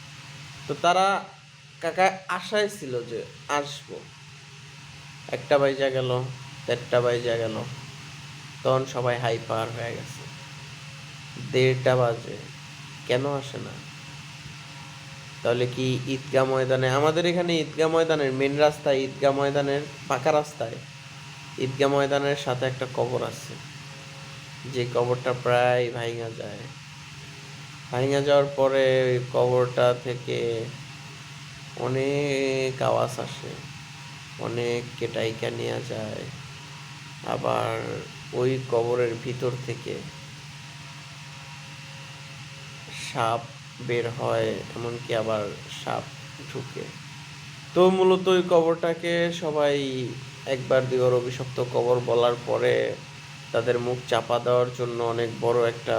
তো তারা কাকা আশায় ছিল যে আসবো। 1টা বাইজা গেল, 1:30টা বাইজা গেল, তখন সবাই হাইপার হয়ে গেছে। 1:30টা বাজে, কেন আসে না? তাহলে কি ঈদগাহ ময়দানে, আমাদের এখানে ঈদগাহ ময়দানের মেন রাস্তায়, ঈদগাহ ময়দানের পাকা রাস্তায় ঈদগাহ ময়দানের সাথে একটা কবর আছে, যে কবরটা প্রায় ভাঙা যায়। ভাঙা যাওয়ার পরে ওই কবরটা থেকে অনেক আওয়াজ আসে, অনেক কেটাইকা নেওয়া যায়। আবার ওই কবরের ভিতর থেকে সাপ বের হয়, এমনকি আবার সাপ ঢুকে। তো মূলত ওই কবরটাকে সবাই একবার দুইবার অভিশপ্ত কবর বলার পরে তাদের মুখ চাপা দেওয়ার জন্য অনেক বড় একটা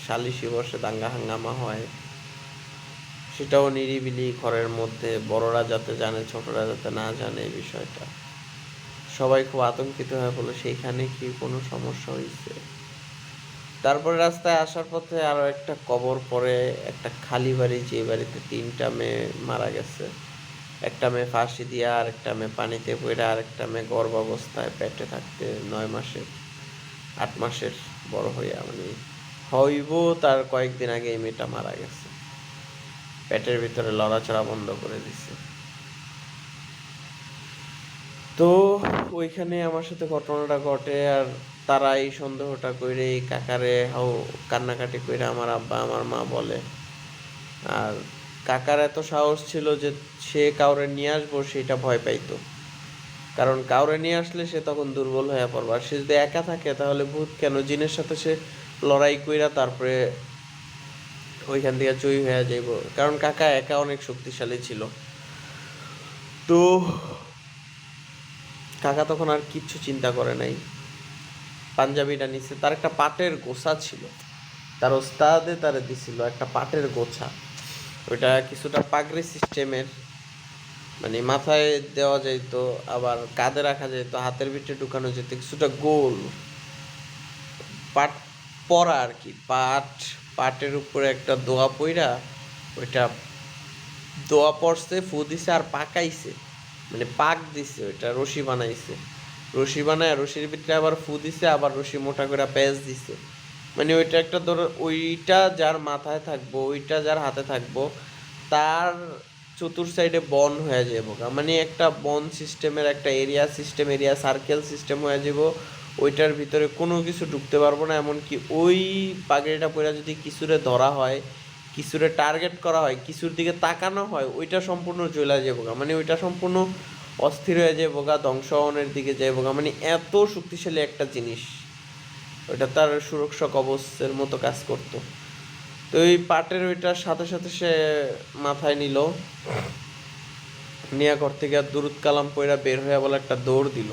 সালিশি বসে, দাঙ্গা হাঙ্গামা হয়। সেটাও নিরিবিলি ঘরের মধ্যে, বড়রা যাতে জানে ছোটরা যাতে না জানে এই বিষয়টা। সবাই খুব আতঙ্কিত হয়ে বলে সেইখানে কি কোনো সমস্যা হয়েছে। তারপরে রাস্তায় আসার পথে আরো একটা কবর পড়ে, একটা খালি বাড়ি, যে বাড়িতে 3টা মেয়ে মারা গেছে। একটা মেয়ে ফাঁসি দিয়া, আর একটা মেয়ে পানিতে পড়ে, আর একটা মেয়ে গর্ভাবস্থায় পেটে থাকতে 9 মাসের 8 মাসের বড় হইয়া, মানে হইব তার কয়েকদিন আগে এই মেয়েটা মারা গেছে, পেটের ভিতরে লড়াচড়া বন্ধ করে দিছে। তো ওইখানে আমার সাথে ঘটনাটা ঘটে, আর তারা এই সন্দেহটা কইরে এই কাকারে হাও কান্নাকাটি কইরা আমার আব্বা আমার মা বলে। আর কাকার এত সাহস ছিল যে সে কাউরে নিয়ে আসবো সেটা ভয় পাইতো, কারণ কাউরে নিয়ে আসলে সে তখন দুর্বল হয়ে পড়বে। আর সে যদি একা থাকে তাহলে ভূত কেন, জিনের সাথে সে লড়াই কইরা তারপরে ওইখান থেকে জয়ী হয়ে যাইব, কারণ কাকা একা অনেক শক্তিশালী ছিল। তো কাকা তখন আর কিচ্ছু চিন্তা করে নাই, পাঞ্জাবিটা নিছে। তার একটা পাটের গোছা ছিল, তার ওস্তাদে তারে দিছিল একটা পাটের গোছা। ওইটা কিছুটা পাগড়ি সিস্টেমের, মানে মাথায় দেওয়া যেত, আবার কাঁধে রাখা যেত, হাতের ভিতরে ঢুকানো যেত, কিছুটা গোল পাট পরা আর কি। পাটের উপরে একটা দোয়া পইরা, ওইটা দোয়া পড়ছে, ফু দিছে আর পাকাইছে, মানে পাক দিছে, ওইটা রশি বানাইছে। রশি বানায় রশির ভিতরে আবার ফু দিছে, আবার রশি মোটা করে প্যাঁচ দিছে। মানে ওইটা একটা ধরো, ওইটা যার মাথায় থাকবো, ওইটা যার হাতে থাকবো, তার চতুর সাইডে বন হয়ে যাবো, মানে একটা বন সিস্টেমের একটা area system, area circle system হয়ে যাব। ওইটার ভিতরে কোনো কিছু ঢুকতে পারবো না। এমনকি ওই পাগড়িটা পরে যদি কিছুরে ধরা হয়, কিছুরে টার্গেট করা হয়, কিছুর দিকে তাকানো হয়, ওইটা সম্পূর্ণ জ্বলা যাবো, মানে ওইটা সম্পূর্ণ অস্থির হয়ে যাবো, ধ্বংসনের দিকে যাবো, মানে এত শক্তিশালী একটা জিনিস। ওইটা তার সুরক্ষা কবচের মতো কাজ করতো। তো ওই পাটের ওইটার সাথে সাথে সে মাথায় নিল, নিয়া ঘর থেকে দুরুদ কালাম পইরা বের হইয়া বলে একটা দৌড় দিল।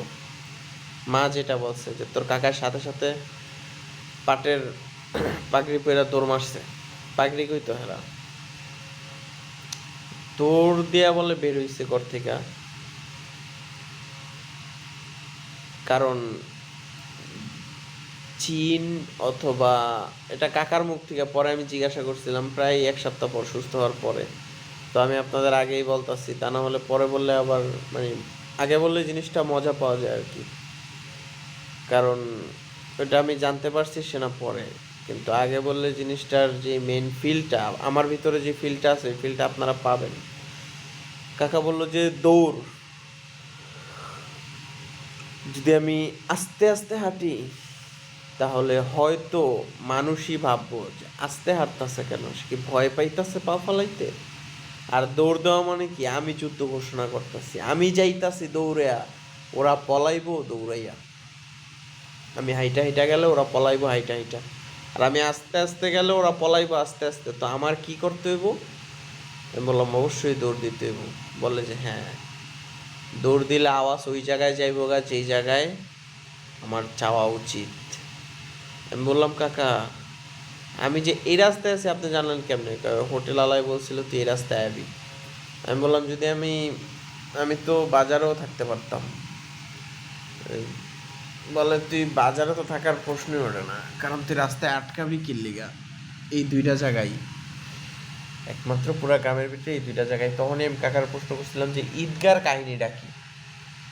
মা যেটা বলছে যে তোর কাকার সাথে সাথে পাটের পাগড়ি পইরা দৌড় মারছে, পাগড়ি কই তো হেরা, দৌড় দিয়া বলে বের হইছে ঘর থেকে। কারণ চীন অথবা, এটা কাকার মুখ থেকে পরে আমি জিজ্ঞাসা করছিলাম প্রায় 1 সপ্তাহ পর, সুস্থ হওয়ার পরে। তো আমি আপনাদের আগেই বলতাছি, তা না হলে পরে বললে আবার, মানে আগে বললে জিনিসটা মজা পাওয়া যায় আর কি। কারণ ওটা আমি জানতে পারছি সেনা পরে, কিন্তু আগে বললে জিনিসটার যে মেন ফিলটা, আমার ভিতরে যে ফিলটা আছে, ওই ফিলটা আপনারা পাবেন। কাকা বলল যে দৌড়, যদি আমি আস্তে আস্তে হাঁটি তাহলে হয়তো মানুষই ভাববো যে আস্তে হাঁটতেছে কেন, সে কি ভয় পাইতেছে পা ফেলাইতে। আর দৌড় দেওয়া মানে কি, আমি যুদ্ধ ঘোষণা করতেছি, আমি যাইতাছি দৌড়াইয়া, ওরা পলাইবো দৌড়াইয়া। আমি হাইটা হাইটা গেলে ওরা পলাইবো হাইটা হাইটা, আর আমি আস্তে আস্তে গেলে ওরা পলাইবো আস্তে আস্তে। তো আমার কি করতে হইব? আমি বললাম অবশ্যই দৌড় দিতে হইব। বলে যে হ্যাঁ, দৌড় দিলে আওয়াজ ওই জায়গায় যাইব গা যেই জায়গায় আমার যাওয়া উচিত। আমি বললাম কাকা, আমি যে এই রাস্তায় আছি আপনি জানলেন কেমনে? হোটেল আলাই বলছিল তুই এই রাস্তায় আবি। আমি বললাম যদি আমি আমি তো বাজারেও থাকতে পারতাম। বলে তুই বাজারে তো থাকার প্রশ্নই ওঠে না, কারণ তুই রাস্তায় আটকাবি কি লিগা? এই 2টা জায়গায়, একমাত্র পুরা গ্রামের ভিতরে এই 2টা জায়গায়। তখনই আমি কাকার প্রশ্ন করছিলাম যে ঈদগার কাহিনীটা কি।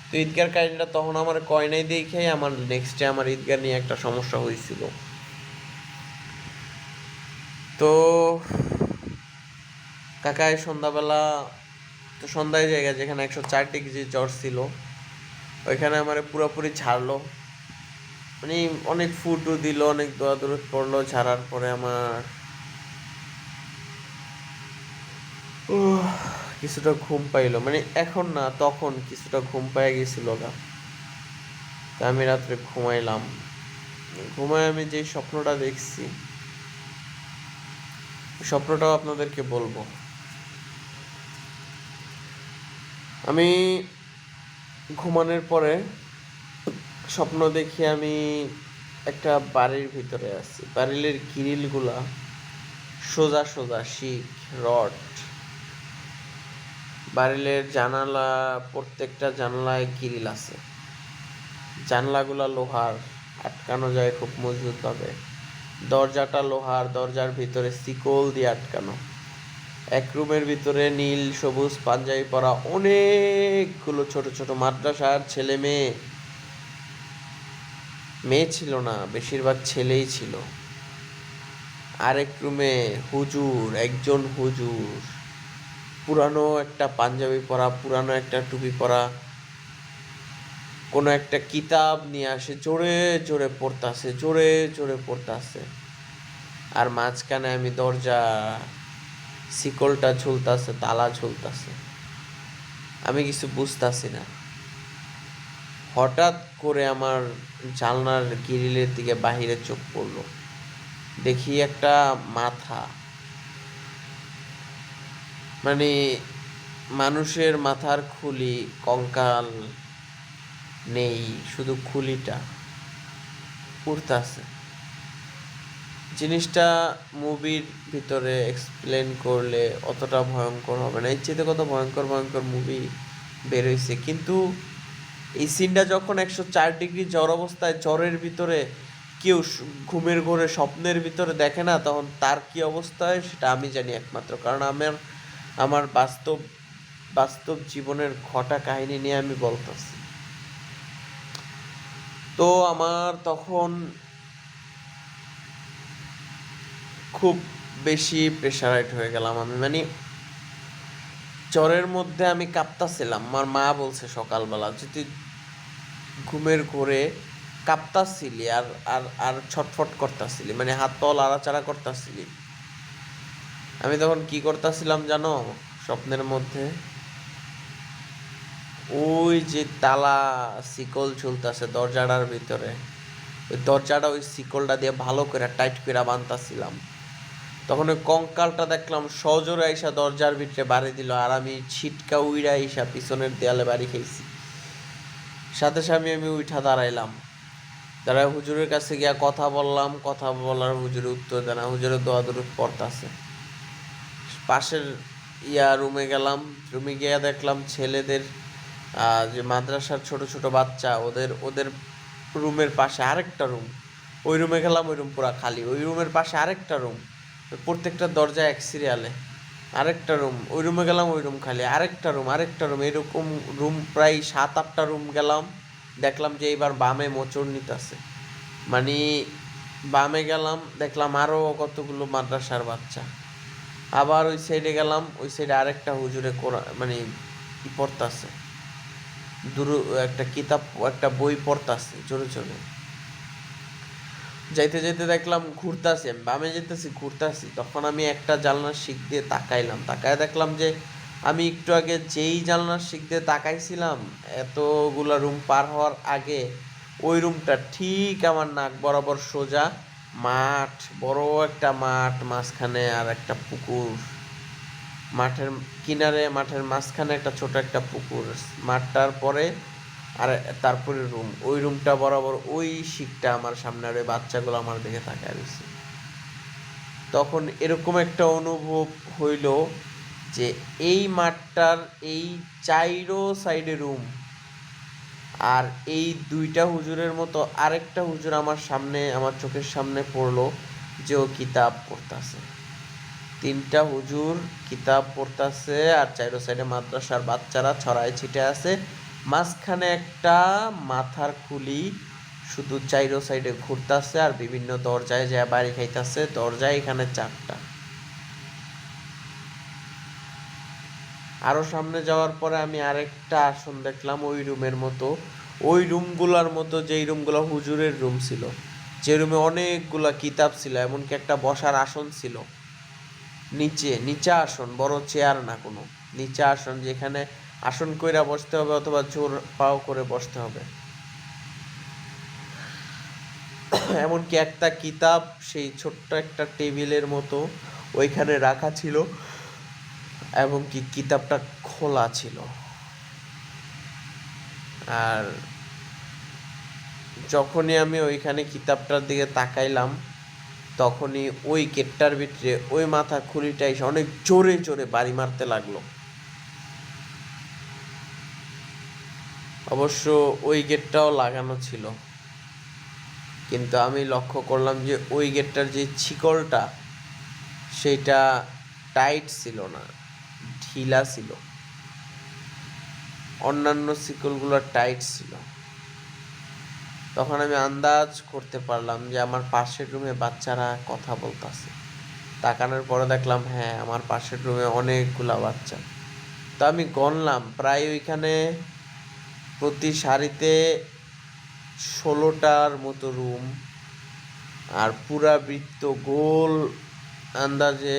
তো ঈদগার কাহিনীটা তখন আমার কয় নাই দেখেই আমার নেক্সট ডে আমার ঈদগার নিয়ে একটা সমস্যা হয়েছিল। তো কাকায় সন্ধ্যাবেলা, তো সন্ধ্যায় জায়গা যেখানে 104 ডিগ্রি জ্বর ছিল, ওইখানে আমার পুরোপুরি ছাড়লো, মানে অনেক ফুডও দিল, অনেক দোয়া দরুদ পড়লো। ছাড়ার পরে আমার কিছুটা ঘুম পাইলো, মানে এখন না তখন কিছুটা ঘুম পাই গেছিল গা। তা আমি রাত্রে ঘুমাইলাম। ঘুমায় আমি যে স্বপ্নটা দেখছি, স্বপ্নটাও আপনাদেরকে বলবো। আমি ঘুমানোর পরে স্বপ্ন দেখি আমি একটা বাড়ির ভিতরে আছি, বাড়ির গ্রিলগুলা সোজা সোজা শিক রড, বাড়ির জানালা প্রত্যেকটা জানালায় গ্রিল আছে, জানলাগুলা লোহার, আটকানো যায় খুব মজবুত ভাবে। দরজাটা লোহার, দরজার ভিতরে শিকল দিয়ে আটকানো। এক রুমের ভিতরে নীল সবুজ পাঞ্জাবি পরা অনেকগুলো ছোট ছোট মাদ্রাসার ছেলে মেয়ে, মেয়ে ছিল না, বেশিরভাগ ছেলেই ছিল। আরেক রুমে হুজুর, একজন হুজুর, পুরানো একটা পাঞ্জাবি পরা, পুরানো একটা টুপি পরা, কোনো একটা কিতাব নিয়ে আসে, জোরে জোরে পড়তাছে, জোরে জোরে পড়তাছে। আর মাঝখানে আমি দরজা, শিকলটা ঝুলতাছে, তালা ঝুলতাছে, আমি কিছু বুঝতাছি না। হঠাৎ করে আমার জানলার গ্রিলের দিকে বাহিরে চোখ পড়লো, দেখি একটা মাথা, মানে মানুষের মাথার খুলি, কঙ্কাল নেই, শুধু খুলিটা উড়তাছে। জিনিসটা মুভির ভিতরে এক্সপ্লেন করলে অতটা ভয়ঙ্কর হবে না, এর চেয়ে কত ভয়ঙ্কর ভয়ঙ্কর মুভি বের হয়েছে। কিন্তু এই সিনটা যখন 104 ডিগ্রি জ্বর অবস্থায়, জ্বরের ভিতরে কেউ ঘুমের ঘোরে স্বপ্নের ভিতরে দেখে না, তখন তার কি অবস্থা হয় সেটা আমি জানি একমাত্র। কারণ আমার আমার বাস্তব বাস্তব জীবনের ঘটা কাহিনী নিয়ে আমি বলতেছি। তো আমার তখন খুব বেশি প্রেশারাইট হয়ে গেলাম আমি, মানে জ্বরের মধ্যে আমি কাঁপতাছিলাম। আমার মা বলছে সকালবেলা যে তুই ঘুমের ঘোরে কাঁপতাছিলি আর আর আর ছটফট করতাছিলি, মানে হাত পা লাড়াচাড়া করতাছিলি। আমি তখন কি করতাছিলাম জানো? স্বপ্নের মধ্যে ওই যে তালা শিকল ঝুলতাছে দরজাটার ভিতরে, ওই দরজাটা ওই শিকলটা দিয়ে ভালো করে টাইট করে বানতাছিলাম। তখন ওই কঙ্কালটা দেখলাম সজোরে আইসা দরজার ভিতরে বাড়ি দিল, আর আমি ছিটকা উইরা আইসা পিছনের দেয়ালে বাড়ি খাইছি। সাথে সাথে আমি উঠা দাঁড়াইলাম, দাঁড়ায় হুজুরের কাছে গিয়া কথা বললাম, কথা বলার হুজুরে উত্তর দেয় না, হুজুরের দোয়া দুরুদ পড়তাছে। পাশের রুমে গেলাম, রুমে গিয়ে দেখলাম ছেলেদের যে মাদ্রাসার ছোট ছোট বাচ্চা, ওদের ওদের রুমের পাশে আরেকটা রুম, ওই রুমে গেলাম, ওই রুম পুরা খালি। ওই রুমের পাশে আরেকটা রুম, প্রত্যেকটা দরজা এক সিরিয়ালে। আরেকটা রুম, ওই রুমে গেলাম, ওই রুম খালি। আরেকটা রুম, আরেকটা রুম, এরকম রুম প্রায় 7-8টা রুম গেলাম। দেখলাম যে এইবার বামে মোচড় নিতেছে, মানে বামে গেলাম, দেখলাম আরও কতগুলো মাদ্রাসার বাচ্চা। আবার ওই সাইডে গেলাম, ওই সাইডে আরেকটা হুজুরে মানে পড়তাছে, দূর একটা কিতাব, একটা বই পড়তাছে জোরে জোরে। যাইতে যাইতে দেখলাম ঘুরতাছি, আমি বামে যেতেছি, ঘুরতাছি। তখন আমি একটা জানলার শিক দিয়ে তাকাইলাম, তাকায় দেখলাম যে আমি একটু আগে যেই জানলার শিক দিয়ে তাকাইছিলাম এতগুলা রুম পার হওয়ার আগে, ওই রুমটা ঠিক আমার নাক বরাবর সোজা মাঠ, বড় একটা মাঠ, মাঝখানে আর একটা পুকুর, মাঠের কিনারে, মাঠের মাঝখানে একটা ছোট একটা পুকুর, মাঠটার পরে আর তারপরে রুম, ওই রুমটা বরাবর ওই শিকটা আমার সামনে, আর ওই বাচ্চাগুলো আমার দিকে তাকায় রয়েছে। তখন এরকম একটা অনুভব হইল যে এই মাঠটার এই চাইরো সাইডে রুম, আর এই দুইটা হুজুরের মতো আরেকটা হুজুর আমার সামনে, আমার চোখের সামনে পড়লো যে ও কিতাব পড়তাছে। 3টা হুজুর কিতাব পড়তাছে, আর চাইরো সাইডে মাদ্রাসার বাচ্চারা ছড়ায় ছিটে আছে। মাঝখানে একটা মাথার খুলি শুধু চাইরো সাইডে ঘুরতাছে, আর বিভিন্ন দরজায় যায় বাড়ি খাইতাছে। দরজায় এখানে 4টা। আরো সামনে যাওয়ার পরে আমি আরেকটা আসন দেখলাম ওই রুমের মতো, ওই রুমগুলার মতো, যেই রুমগুলো হুজুরের রুম ছিল, যে রুমে অনেকগুলা কিতাব ছিল, এমনকি একটা বসার আসন ছিল নিচে, নিচা আসন, বড় চেয়ার না কোনো, নিচা আসন, যেখানে আসন কইরা বসতে হবে অথবা জোর পাও করে বসতে হবে। এমনকি একটা কিতাব সেই ছোট্ট একটা টেবিলের মতো ওইখানে রাখা ছিল এবং কি কিতাবটা খোলা ছিল। আর যখনই আমি ওইখানে কিতাবটার দিকে তাকাইলাম, তখনই ওই গেটটার ভিতরে ওই মাথা খুলিটা এসে অনেক জোরে জোরে বাড়ি মারতে লাগলো। অবশ্য ওই গেটটাও লাগানো ছিল, কিন্তু আমি লক্ষ্য করলাম যে ওই গেটটার যে শিকলটা সেইটা টাইট ছিল না, ঢিলা ছিল। অন্যান্য শিকলগুলো টাইট ছিল। তখন আমি আন্দাজ করতে পারলাম যে আমার পাশের রুমে বাচ্চারা কথা বলতেছে। তাকানোর পরে দেখলাম হ্যাঁ, আমার পাশের রুমে অনেকগুলা বাচ্চা। তো আমি গণলাম প্রায় ওইখানে প্রতি সারিতে 16টার মতো রুম, আর পুরা বৃত্ত গোল আন্দাজে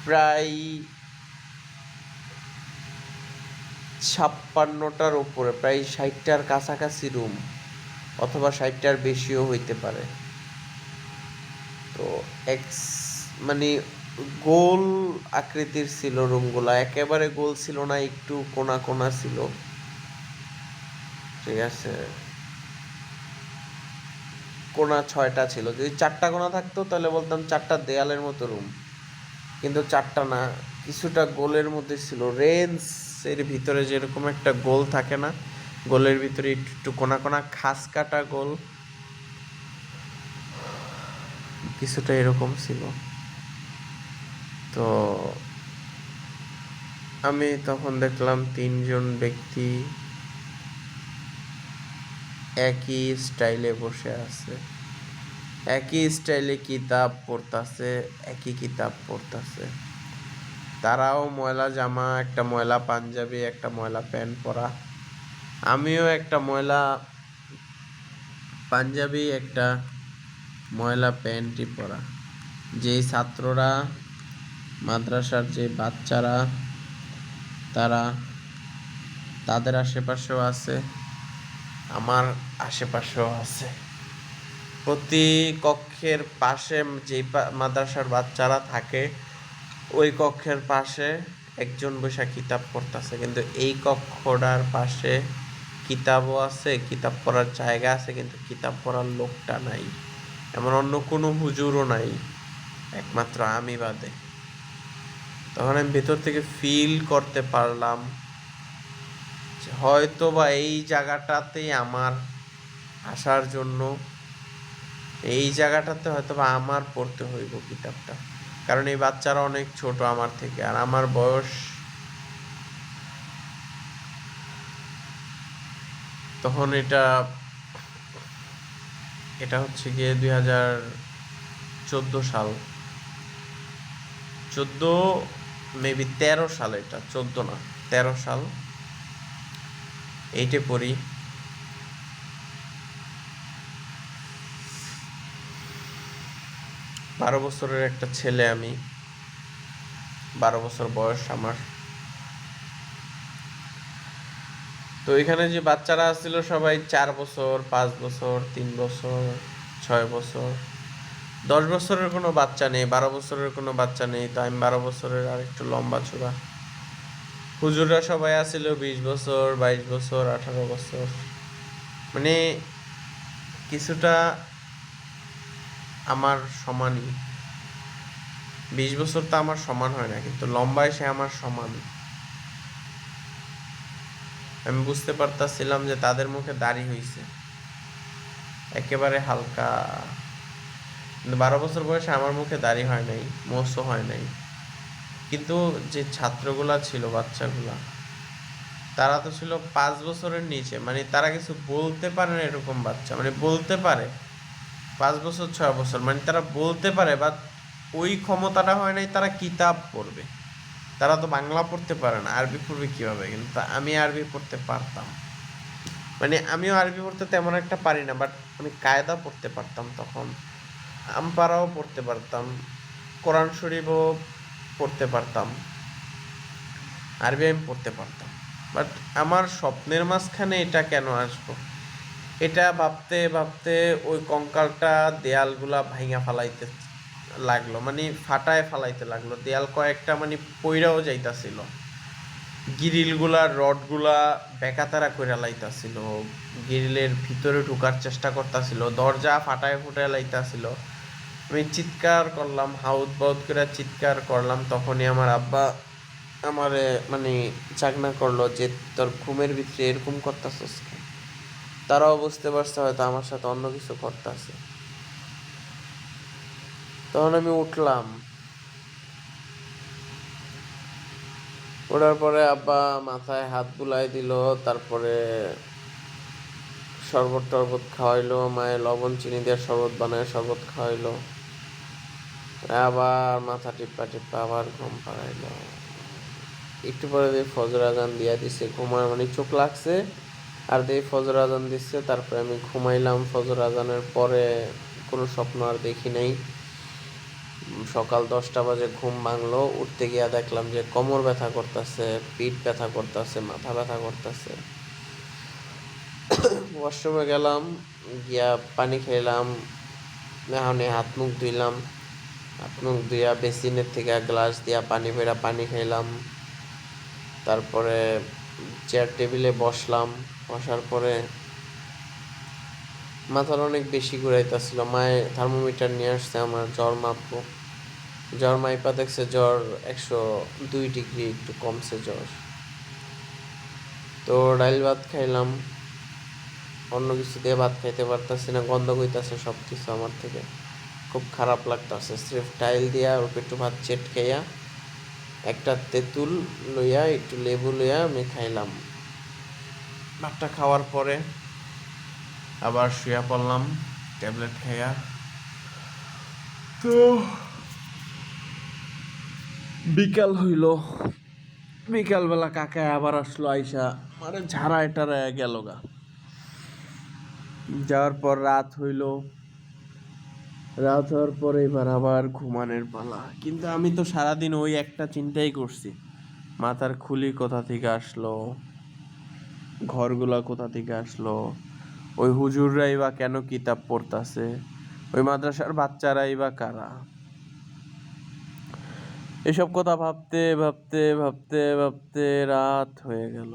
প্রায় 56টার উপরে, প্রায় 60টার কাছাকাছি রুম, অথবা 60টার বেশিও হইতে পারে। তো মানে গোল আকৃতির ছিল রুমগুলা, একেবারে গোল ছিল না, একটু কোনা কোনা ছিল। ঠিক আছে, কোনা 6টা ছিল। যদি 4টা কোনা থাকতো তাহলে বলতাম 4টা দেয়ালের মতো রুম, কিন্তু 4টা না, কিছুটা গোলের মধ্যে ছিল। রেঞ্জের ভিতরে যেরকম একটা গোল থাকে না, গোলের ভিতরে একটু একটু কোনা কোনা খাস কাটা গোল, কিছুটা এরকম ছিল। তো আমি তখন দেখলাম 3জন ব্যক্তি একই স্টাইলে বসে আছে, একই স্টাইলে কিতাব পড়তাছে, একই কিতাব পড়তাছে। তারাও ময়লা জামা, একটা ময়লা পাঞ্জাবি, একটা ময়লা প্যান্ট পরা। আমিও একটা ময়লা পাঞ্জাবি, একটা ময়লা প্যান্টই পরা। যেই ছাত্ররা, মাদ্রাসার যে বাচ্চারা, তারা তাদের আশেপাশেও আছে, আমার আশেপাশেও আছে। প্রতি কক্ষের পাশে যেই মাদ্রাসার বাচ্চারা থাকে, ওই কক্ষের পাশে একজন বসে কিতাব পড়তেছে, কিন্তু এই কক্ষটার পাশে কিতাবও আছে, কিতাব পড়ার জায়গা আছে, কিন্তু কিতাব পড়ার লোকটা নাই। এমন অন্য কোনো হুজুরও নাই, একমাত্র আমি বাদে। তখন আমি ভেতর থেকে ফিল করতে পারলাম হয়তো বা এই জায়গাটাতেই আমার আসার জন্য, এই জায়গাটাতে হয়তো বা আমার পড়তে হইব কিতাবটা। কারণ এই বাচ্চারা অনেক ছোট আমার থেকে, আর আমার বয়স তখন এটা হচ্ছে গিয়ে 2014 সাল, 14 মেবি 13 সাল, এটা 14 না 13 সাল। এইটে পড়ি। 12 বছরের একটা ছেলে আমি, 12 বছর বয়স আমার। তো এখানে যে বাচ্চারা আসছিল সবাই 4 বছর, 5 বছর, 3 বছর, 6 বছর। 10 বছরের কোনো বাচ্চা নেই, 12 বছরের কোনো বাচ্চা নেই। তো আমি 12 বছরের আর একটু লম্বা চূড়া। হুজুররা সবাই আসছিল 20 বছর, 22 বছর, 18 বছর, মানে কিছুটা আমার সমানই। 20 বছর তো আমার সমান হয় না, কিন্তু লম্বায় সে আমার সমান। আমি বুঝতে পারতাছিলাম যে তাদের মুখে দাড়ি হইছে, একেবারে হালকা। কিন্তু 12 বছর বয়সে আমার মুখে দাড়ি হয় নাই, মোছও হয় নাই। কিন্তু যে ছাত্রগুলা ছিল, বাচ্চাগুলা, তারা তো ছিল 5 বছরের নিচে, মানে তারা কিছু বলতে পারে না এরকম বাচ্চা, মানে বলতে পারে 5 বছর 6 বছর, মানে তারা বলতে পারে, বাট ওই ক্ষমতাটা হয় নাই তারা কিতাব পড়বে। তারা তো বাংলা পড়তে পারে না, আরবি পড়বে কিভাবে? কিন্তু আমি আরবি পড়তে পারতাম, মানে আমিও আরবি পড়তে তেমন একটা পারি না, বাট আমি কায়দা পড়তে পারতাম। তখন আমপারাও পড়তে পারতাম, কোরআন শরীফও পড়তে পারতাম, আরবি আমি পড়তে পারতাম। বাট আমার স্বপ্নের মাঝখানে এটা কেন আসবো, এটা ভাবতে ভাবতে ওই কঙ্কালটা দেয়ালগুলা ভাঙা ফালাইতে লাগলো, মানে ফাটায় ফালাইতে লাগলো। দেয়াল কয়েকটা মানে পইরাও যাইতাছিল, গ্রিলগুলার রডগুলা বেকাতারা কইরা লাইতাছিল, গ্রিলের ভিতরে ঢোকার চেষ্টা করতাছিল, দরজা ফাটায় ফুটায় লাইতাছিল। আমি চিৎকার করলাম, হাউদ বাউদ করে চিৎকার করলাম। তখনই আমার আব্বা আমারে মানে চাকনা করলো যে তোর ঘুমের ভিতরে এরকম করতাছস কেন? তারাও বুঝতে পারছে হয়তো আমার সাথে অন্য কিছু করতেছে। তখন আমি উঠলাম, ওঠার পরে আব্বা মাথায় হাত বুলাই দিল, তারপরে শরবত টরবত খাওয়াইলো, মায়ের লবণ চিনি দিয়ে শরবত বানায় শরবত খাওয়াইলো, আবার মাথা টিপ্পা টিপ্পা আবার ঘুম পাড়াইলো। একটু পরে দিয়ে ফজর আজান দিয়া দিছে, ঘুমার মানে চোখ লাগছে আর দিয়ে ফজর আজান দিচ্ছে। তারপরে আমি ঘুমাইলাম। ফজর আজানের পরে কোনো স্বপ্ন আর দেখি নাই। সকাল 10টা বাজে ঘুম ভাঙলো, উঠতে গিয়া দেখলাম যে কোমর ব্যথা করতেছে, পিঠ ব্যথা করতেছে, মাথা ব্যথা করতেছে। ওয়াশরুমে গেলাম, গিয়া পানি খাইলাম, এখন হাত মুখ ধুইলাম, হাত মুখ ধুইয়া বেসিনের থেকে গ্লাস দিয়া পানি ভেড়া পানি খাইলাম। তারপরে চেয়ার টেবিলে বসলাম, বসার পরে মাথার অনেক বেশি ঘুরাইতেছিল। মায়ে থার্মোমিটার নিয়ে আসছে আমার জ্বর মাপবো। জ্বর মাইপা দেখছে জ্বর 102 ডিগ্রি, একটু কমছে জ্বর। তো ডাইল ভাত খাইলাম, অন্য কিছু দিয়ে ভাত খাইতে পারতাছি না, গন্ধ কইতাছে সব কিছু আমার থেকে, খুব খারাপ লাগতাছে। স্রেফ ডাইল দিয়া অল্প একটু ভাত চেট খাইয়া একটা তেঁতুল লইয়া একটু লেবু লইয়া আমি খাইলাম। ভাতটা খাওয়ার পরে আবার শুয়া পড়লাম ট্যাবলেট খাইয়া। তো বিকাল হইল, বিকালবেলা কাকায় আবার আসলো, আইসা মানে ঝাড়ায় টাড়ায় গেল গা। যাওয়ার পর রাত হইল, রাত হওয়ার পরে এবার আবার ঘুমানোর পালা। কিন্তু আমি তো সারাদিন ওই একটা চিন্তাই করছি, মাথার খুলি কোথা থেকে আসলো, ঘরগুলা কোথা থেকে আসলো, ওই হুজুররাই বা কেন কিতাব পড়তাছে, ওই মাদ্রাসার বাচ্চারাই বা কারা। এসব কথা ভাবতে ভাবতে ভাবতে ভাবতে রাত হয়ে গেল।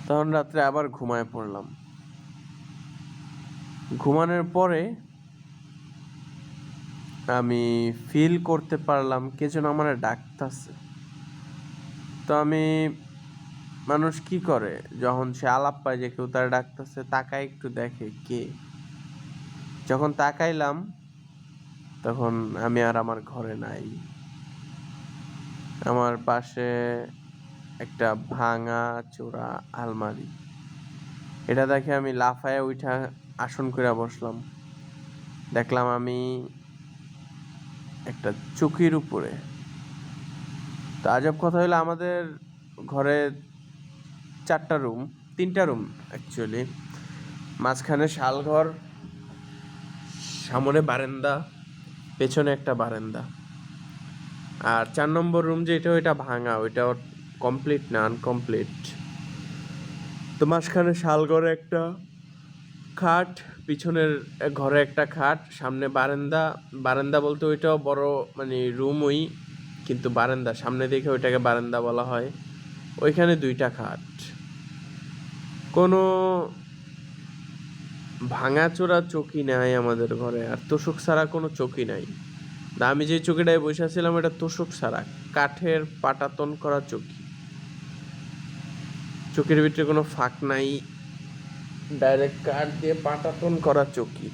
তখন রাত্রে আবার ঘুমায় পড়লাম। ঘুমানোর পরে আমি ফিল করতে পারলাম কে যেন আমার ডাকতেছে। তো আমি, মানুষ কি করে যখন সে আলাপ পায় যে কেউ তার ডাকতেছে, তাকায় একটু দেখে কে। যখন তাকাইলাম তখন আমি আর আমার ঘরে নাই। আমার পাশে একটা ভাঙা চোরা আলমারি। এটা দেখে আমি লাফায় উঠা আসন করে বসলাম। দেখলাম আমি একটা চৌকির উপরে। তো আজব কথা হলো, আমাদের ঘরে 4টা রুম, 3টা রুম অ্যাকচুয়ালি। মাঝখানে শালঘর, সামনে বারান্দা, পেছনে একটা বারান্দা। আর 4 নম্বর রুম যেটা, ওইটা ভাঙা, ওইটা কমপ্লিট না, আনকমপ্লিট। তো মাঝখানে শালঘরে একটা খাট, পিছনের ঘরে একটা খাট, সামনে বারান্দা। বারান্দা বলতে ওইটাও বড় মানে রুমই, কিন্তু বারান্দা সামনে দেখে ওইটাকে বারান্দা বলা হয়। ওইখানে 2টা খাট। কোনো ভাঙাচোরা চৌকি নাই আমাদের ঘরে, আর তোষক ছাড়া কোনো চৌকি নাই। আমি যে চৌকিটায় বসেছিলাম এটা তোষক ছাড়া, কাঠের পাটাতন করা চৌকি। চৌকির ভিতরে কোনো ফাঁক নাই, ডাইরেক্ট কাঠ দিয়ে পাটাতন করা চৌকি।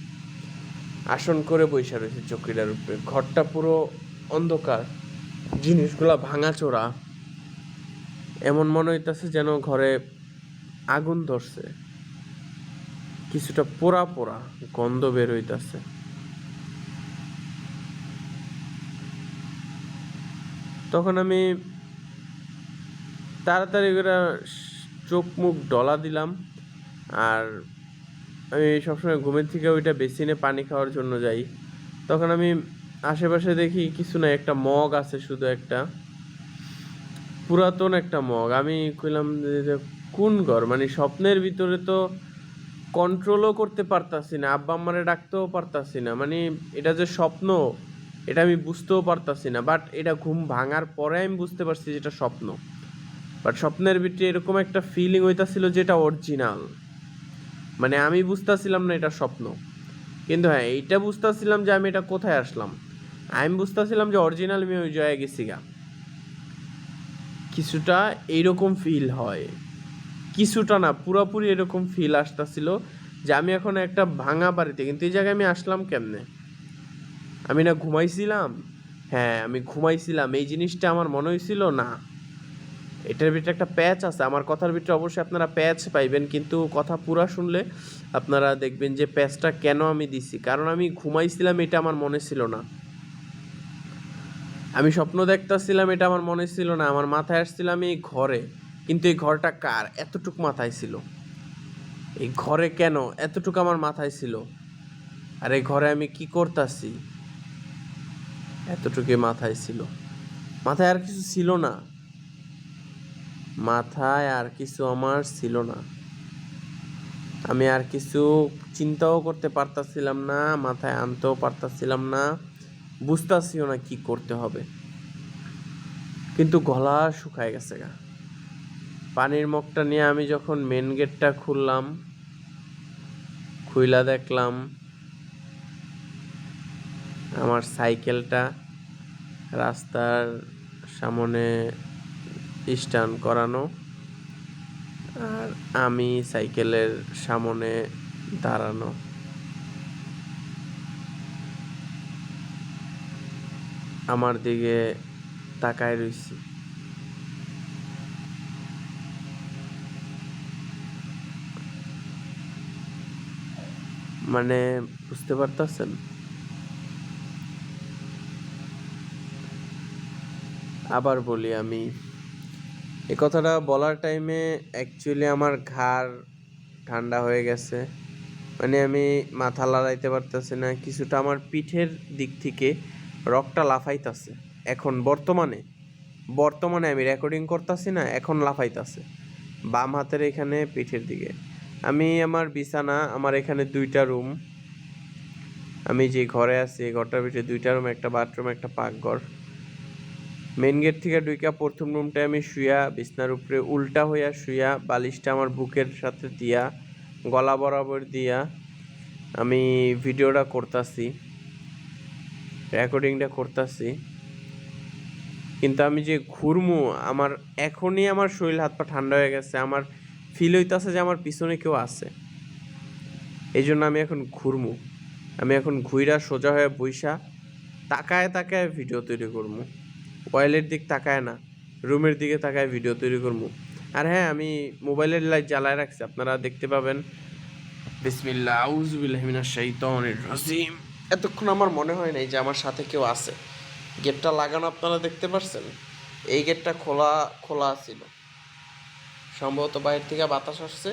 আসন করে বসে রয়েছে চৌকিটার উপরে। ঘরটা পুরো অন্ধকার, জিনিসগুলা ভাঙাচোরা। এমন মনে হইতাছে যেন ঘরে আগুন ধরছে, কিছুটা পোড়া পোড়া গন্ধ বের হইতাছে। তখন আমি তাড়াতাড়ি করে চোখ মুখ ডলা দিলাম। আর আমি সবসময় ঘুমের থেকে ওইটা বেসিনে পানি খাওয়ার জন্য যাই। তখন আমি আশেপাশে দেখি কিছু না, একটা মগ আছে, শুধু একটা পুরাতন একটা মগ। আমি কইলাম যে কোন ঘর, মানে স্বপ্নের ভিতরে তো কন্ট্রোলও করতে পারতাছি না, আব্বা আম্মারে ডাকতেও পারতাছি না, মানে এটা যে স্বপ্ন এটা আমি বুঝতেও পারতাছি না, বাট এটা ঘুম ভাঙার পরে আমি বুঝতে পারছি যে এটা স্বপ্ন। বাট স্বপ্নের ভিতরে এরকম একটা ফিলিং হইতাছিল যেটা অরিজিনাল, মানে আমি বুঝতাছিলাম না এটা স্বপ্ন, কিন্তু হ্যাঁ এইটা বুঝতাছিলাম যে আমি এটা কোথায় আসলাম। আমি বুঝতাছিলাম যে অরিজিনাল আমি ওই জায়গায় গেছি গা। কিছুটা এইরকম ফিল হয়, কিছুটা না পুরোপুরি এরকম ফিল আসতেছিল যে আমি এখন একটা ভাঙা বাড়িতে, কিন্তু এই জায়গায় আমি আসলাম কেমনে? আমি না ঘুমাইছিলাম? হ্যাঁ আমি ঘুমাইছিলাম, এই জিনিসটা আমার মনে হয়েছিল না। এটার ভিতরে একটা প্যাচ আছে, আমার কথার ভিতরে অবশ্যই আপনারা প্যাচ পাইবেন, কিন্তু কথা পুরা শুনলে আপনারা দেখবেন যে প্যাচটা কেন আমি দিছি, কারণ আমি ঘুমাইছিলাম এটা আমার মনে ছিল না। আমি স্বপ্ন দেখতাছিলাম এটা আমার মনে ছিল না, আমার মাথায় আসছিল আমি এই ঘরে, কিন্তু এই ঘরটা কার এতটুক মাথায় ছিল, এই ঘরে কেন এতটুকু আমার মাথায় ছিল, আর এই ঘরে আমি কি করতাছি এতটুকু মাথায় ছিল। মাথায় আর কিছু ছিল না, মাথায় আর কিছু আমার ছিল না, আমি আর কিছু চিন্তাও করতে পারতাছিলাম না, মাথায় আনতেও পারতাছিলাম না, বুঝতাছিও না কি করতে হবে। কিন্তু গলা শুকায় গেছে গা। পানির মগটা নিয়ে আমি যখন মেন গেটটা খুললাম, খুইলা দেখলাম আমার সাইকেলটা রাস্তার সামনে স্ট্যান্ড করানো, আর আমি সাইকেলের সামনে দাঁড়ানো। আমার দিকে তাকায় রইছি। মানে বুঝতে পারতাছেন? আবার বলি, আমি এ কথাটা বলার টাইমে অ্যাকচুয়ালি আমার ঘাড় ঠান্ডা হয়ে গেছে, মানে আমি মাথা লড়াইতে পারতেছি না, কিছুটা আমার পিঠের দিক থেকে রগটা লাফাইতাছে। এখন বর্তমানে বর্তমানে আমি রেকর্ডিং করতেছি না, এখন লাফাইতাছে বাম হাতের এখানে পিঠের দিকে। আমি আমার বিছানা, আমার এখানে 2টা রুম, আমি যে ঘরে আছি এই ঘরটার ভিতরে 2টা রুম, একটা বাথরুম, একটা পাকঘর। মেন গেট থেকে ঢুইকা প্রথম রুমটায় আমি শুয়া, বিছনার উপরে উল্টা হইয়া শুয়া, বালিশটা আমার বুকের সাথে দিয়া, গলা বরাবর দিয়া আমি ভিডিওটা করতাছি, রেকর্ডিংটা করতাছি। কিন্তু আমি যে ঘুরমু, আমার এখনই আমার শরীর হাত পা ঠান্ডা হয়ে গেছে, আমার ফিল হইতাছে যে আমার পিছনে কেউ আছে। এই জন্য আমি এখন ঘুরমু, আমি এখন ঘুইরা সোজা হয়ে বইসা তাকায় তাকায় ভিডিও তৈরি করবো, ওয়ালের দিক তাকায় না, রুমের দিকে তাকায় ভিডিও তৈরি করবো। আর হ্যাঁ আমি মোবাইলের লাইট জ্বালায় রাখছি, আপনারা দেখতে পাবেন। বিসমিল্লাহ আউযু বিল্লাহি মিনাশ শাইতানির রাজিম। এতক্ষণ আমার মনে হয় নাই যে আমার সাথে কেউ আছে। গেটটা লাগানো আপনারা দেখতে পারছেন, এই গেটটা খোলা খোলা ছিল, সম্ভবত বাইরে থেকে বাতাস আসছে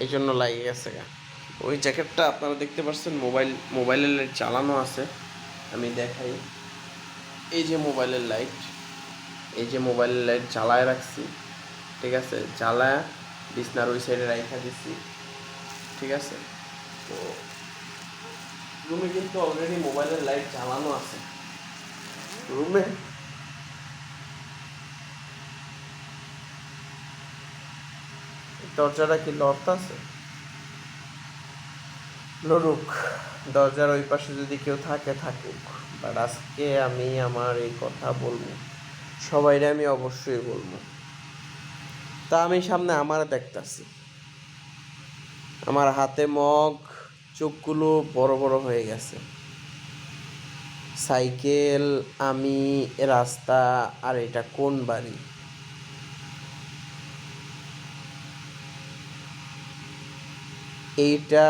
এই জন্য লাগিয়ে গেছে গা। ওই জ্যাকেটটা আপনারা দেখতে পাচ্ছেন, মোবাইলের লাইট চালানো আছে, আমি দেখাই। এই যে মোবাইলের লাইট, এই যে মোবাইলের লাইট জ্বালায় রাখছি, ঠিক আছে, জ্বালায় বিছনার ওই সাইডে রাইখা দিছি, ঠিক আছে। তো রুমে কিন্তু অলরেডি মোবাইলের লাইট জ্বালানো আছে। রুমে দরজাটা কি লড়তাছে? লড়ুক, দরজার ওই পাশে যদি কেউ থাকে থাকুক, বাট আজকে আমি আমার এই কথা বলবো, সবাইরে আমি অবশ্যই বলবো। তা আমি সামনে আমার দেখতাছি, আমার হাতে মগ, চোখগুলো বড় বড় হয়ে গেছে, সাইকেল, আমি, রাস্তা, আর এটা কোন বাড়ি? এইটা,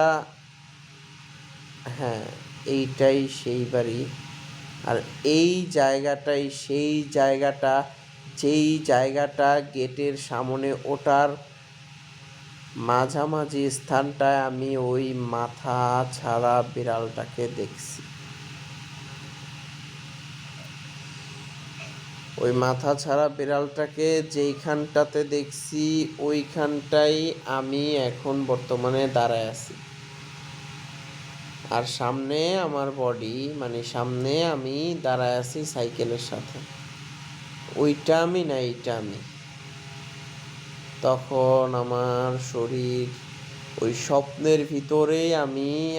হ্যাঁ এইটাই সেই বাড়ি। আর এই জায়গাটাই সেই জায়গাটা, যেই জায়গাটা গেটের সামনে ওঠার মাঝামাঝি স্থানটায় আমি ওই মাথা ছাড়া বিড়ালটাকে দেখছি। ওই মাথা ছাড়া বিড়ালটাকে যেইখানটাতে দেখছি ওইখানটাই আমি এখন বর্তমানে দাঁড়ায় আছি। আর সামনে আমার বডি, মানে সামনে আমি দাঁড়ায় আছি সাইকেলের সাথে। ওইটা আমি না, এইটা আমি। তখন আমার শরীর, ওই স্বপ্নের ভিতরেই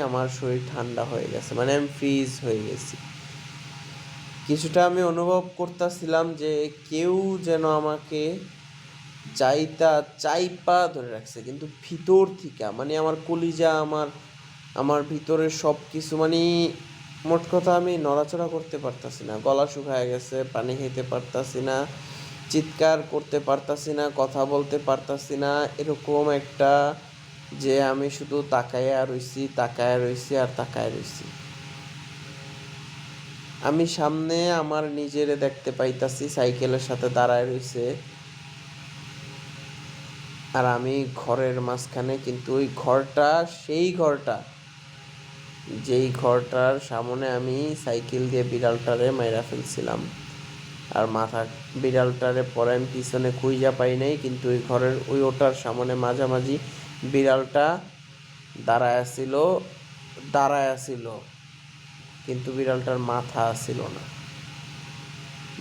আমার শরীর ঠান্ডা হয়ে গেছে, মানে আমি ফ্রিজ হয়ে গেছি। কিছুটা আমি অনুভব করতেছিলাম যে কেউ যেন আমাকে চাইপা ধরে রাখছে, কিন্তু ভিতর থেকে, মানে আমার কলিজা, আমার ভিতরের সব কিছু, মানে মোট কথা আমি নড়াচড়া করতে পারতাছি না, গলা শুকায় গেছে, পানি খেতে পারতাছি না, চিৎকার করতে পারতাছি না, কথা বলতে পারতাছি না। এরকম একটা, যে আমি শুধু তাকায়া রইছি। আমি সামনে আমার নিজেরে দেখতে পাইতাছি সাইকেলের সাথে দাঁড়ায় রইছে, আর আমি ঘরের মাঝখানে। কিন্তু ওই ঘরটা, সেই ঘরটা, যেই ঘরটার সামনে আমি সাইকেল দিয়ে বিড়ালটারে মাইরা ফেলছিলাম, আর বিড়ালটারে পরে আমি পিছনে খুঁজা পাই নাই, কিন্তু ওই ঘরের ওটার সামনে মাঝামাঝি বিড়ালটা দাঁড়ায় আসিল, কিন্তু বিড়ালটার মাথা আসিল না।